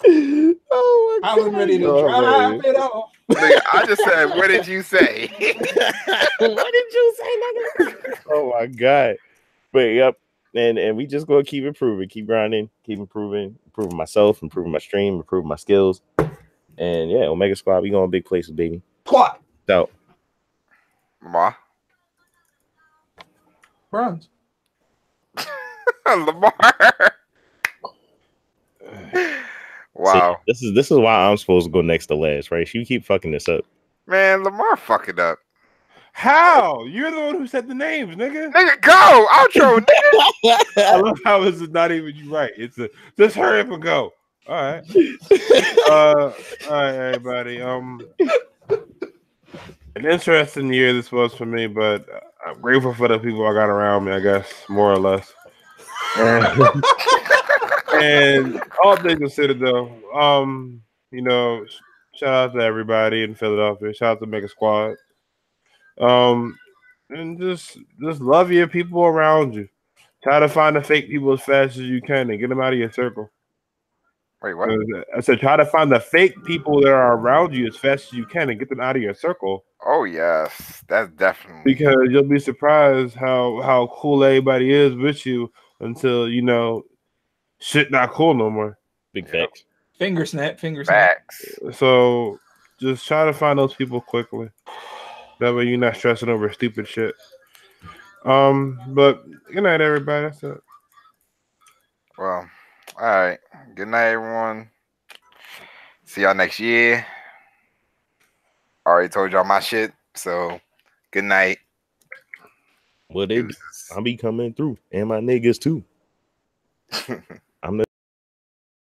Oh my Holland ready to drive it off. I just said, what did you say? What did you say, nigga? Oh my god. But yep. And we just gonna keep improving, keep grinding, keep improving myself, improving my stream, improving my skills. And yeah, Omega Squad, we going big places, baby. Squad. So Lamar. Bronze. Lamar. Wow. See, this is why I'm supposed to go next to last, right? You keep fucking this up. Man, Lamar fucking up. How? You're the one who said the names, nigga. Nigga, go! Outro, nigga! I love how this is not even you right. It's just hurry up and go. All right. All right, everybody. An interesting year this was for me, but I'm grateful for the people I got around me, I guess, more or less. And all things considered, though, shout out to everybody in Philadelphia. Shout out to OmegaSquad. And just love your people around you. Try to find the fake people as fast as you can and get them out of your circle. Wait, what? I said try to find the fake people that are around you as fast as you can and get them out of your circle. Oh yes, that's definitely, because you'll be surprised how cool everybody is with you until shit not cool no more. Big facts. Finger snap. Facts. So just try to find those people quickly. That way you're not stressing over stupid shit. But good night, everybody. That's it. Well, all right. Good night, everyone. See y'all next year. Already told y'all my shit. So good night. Well, I'll be coming through, and my niggas too. I'm the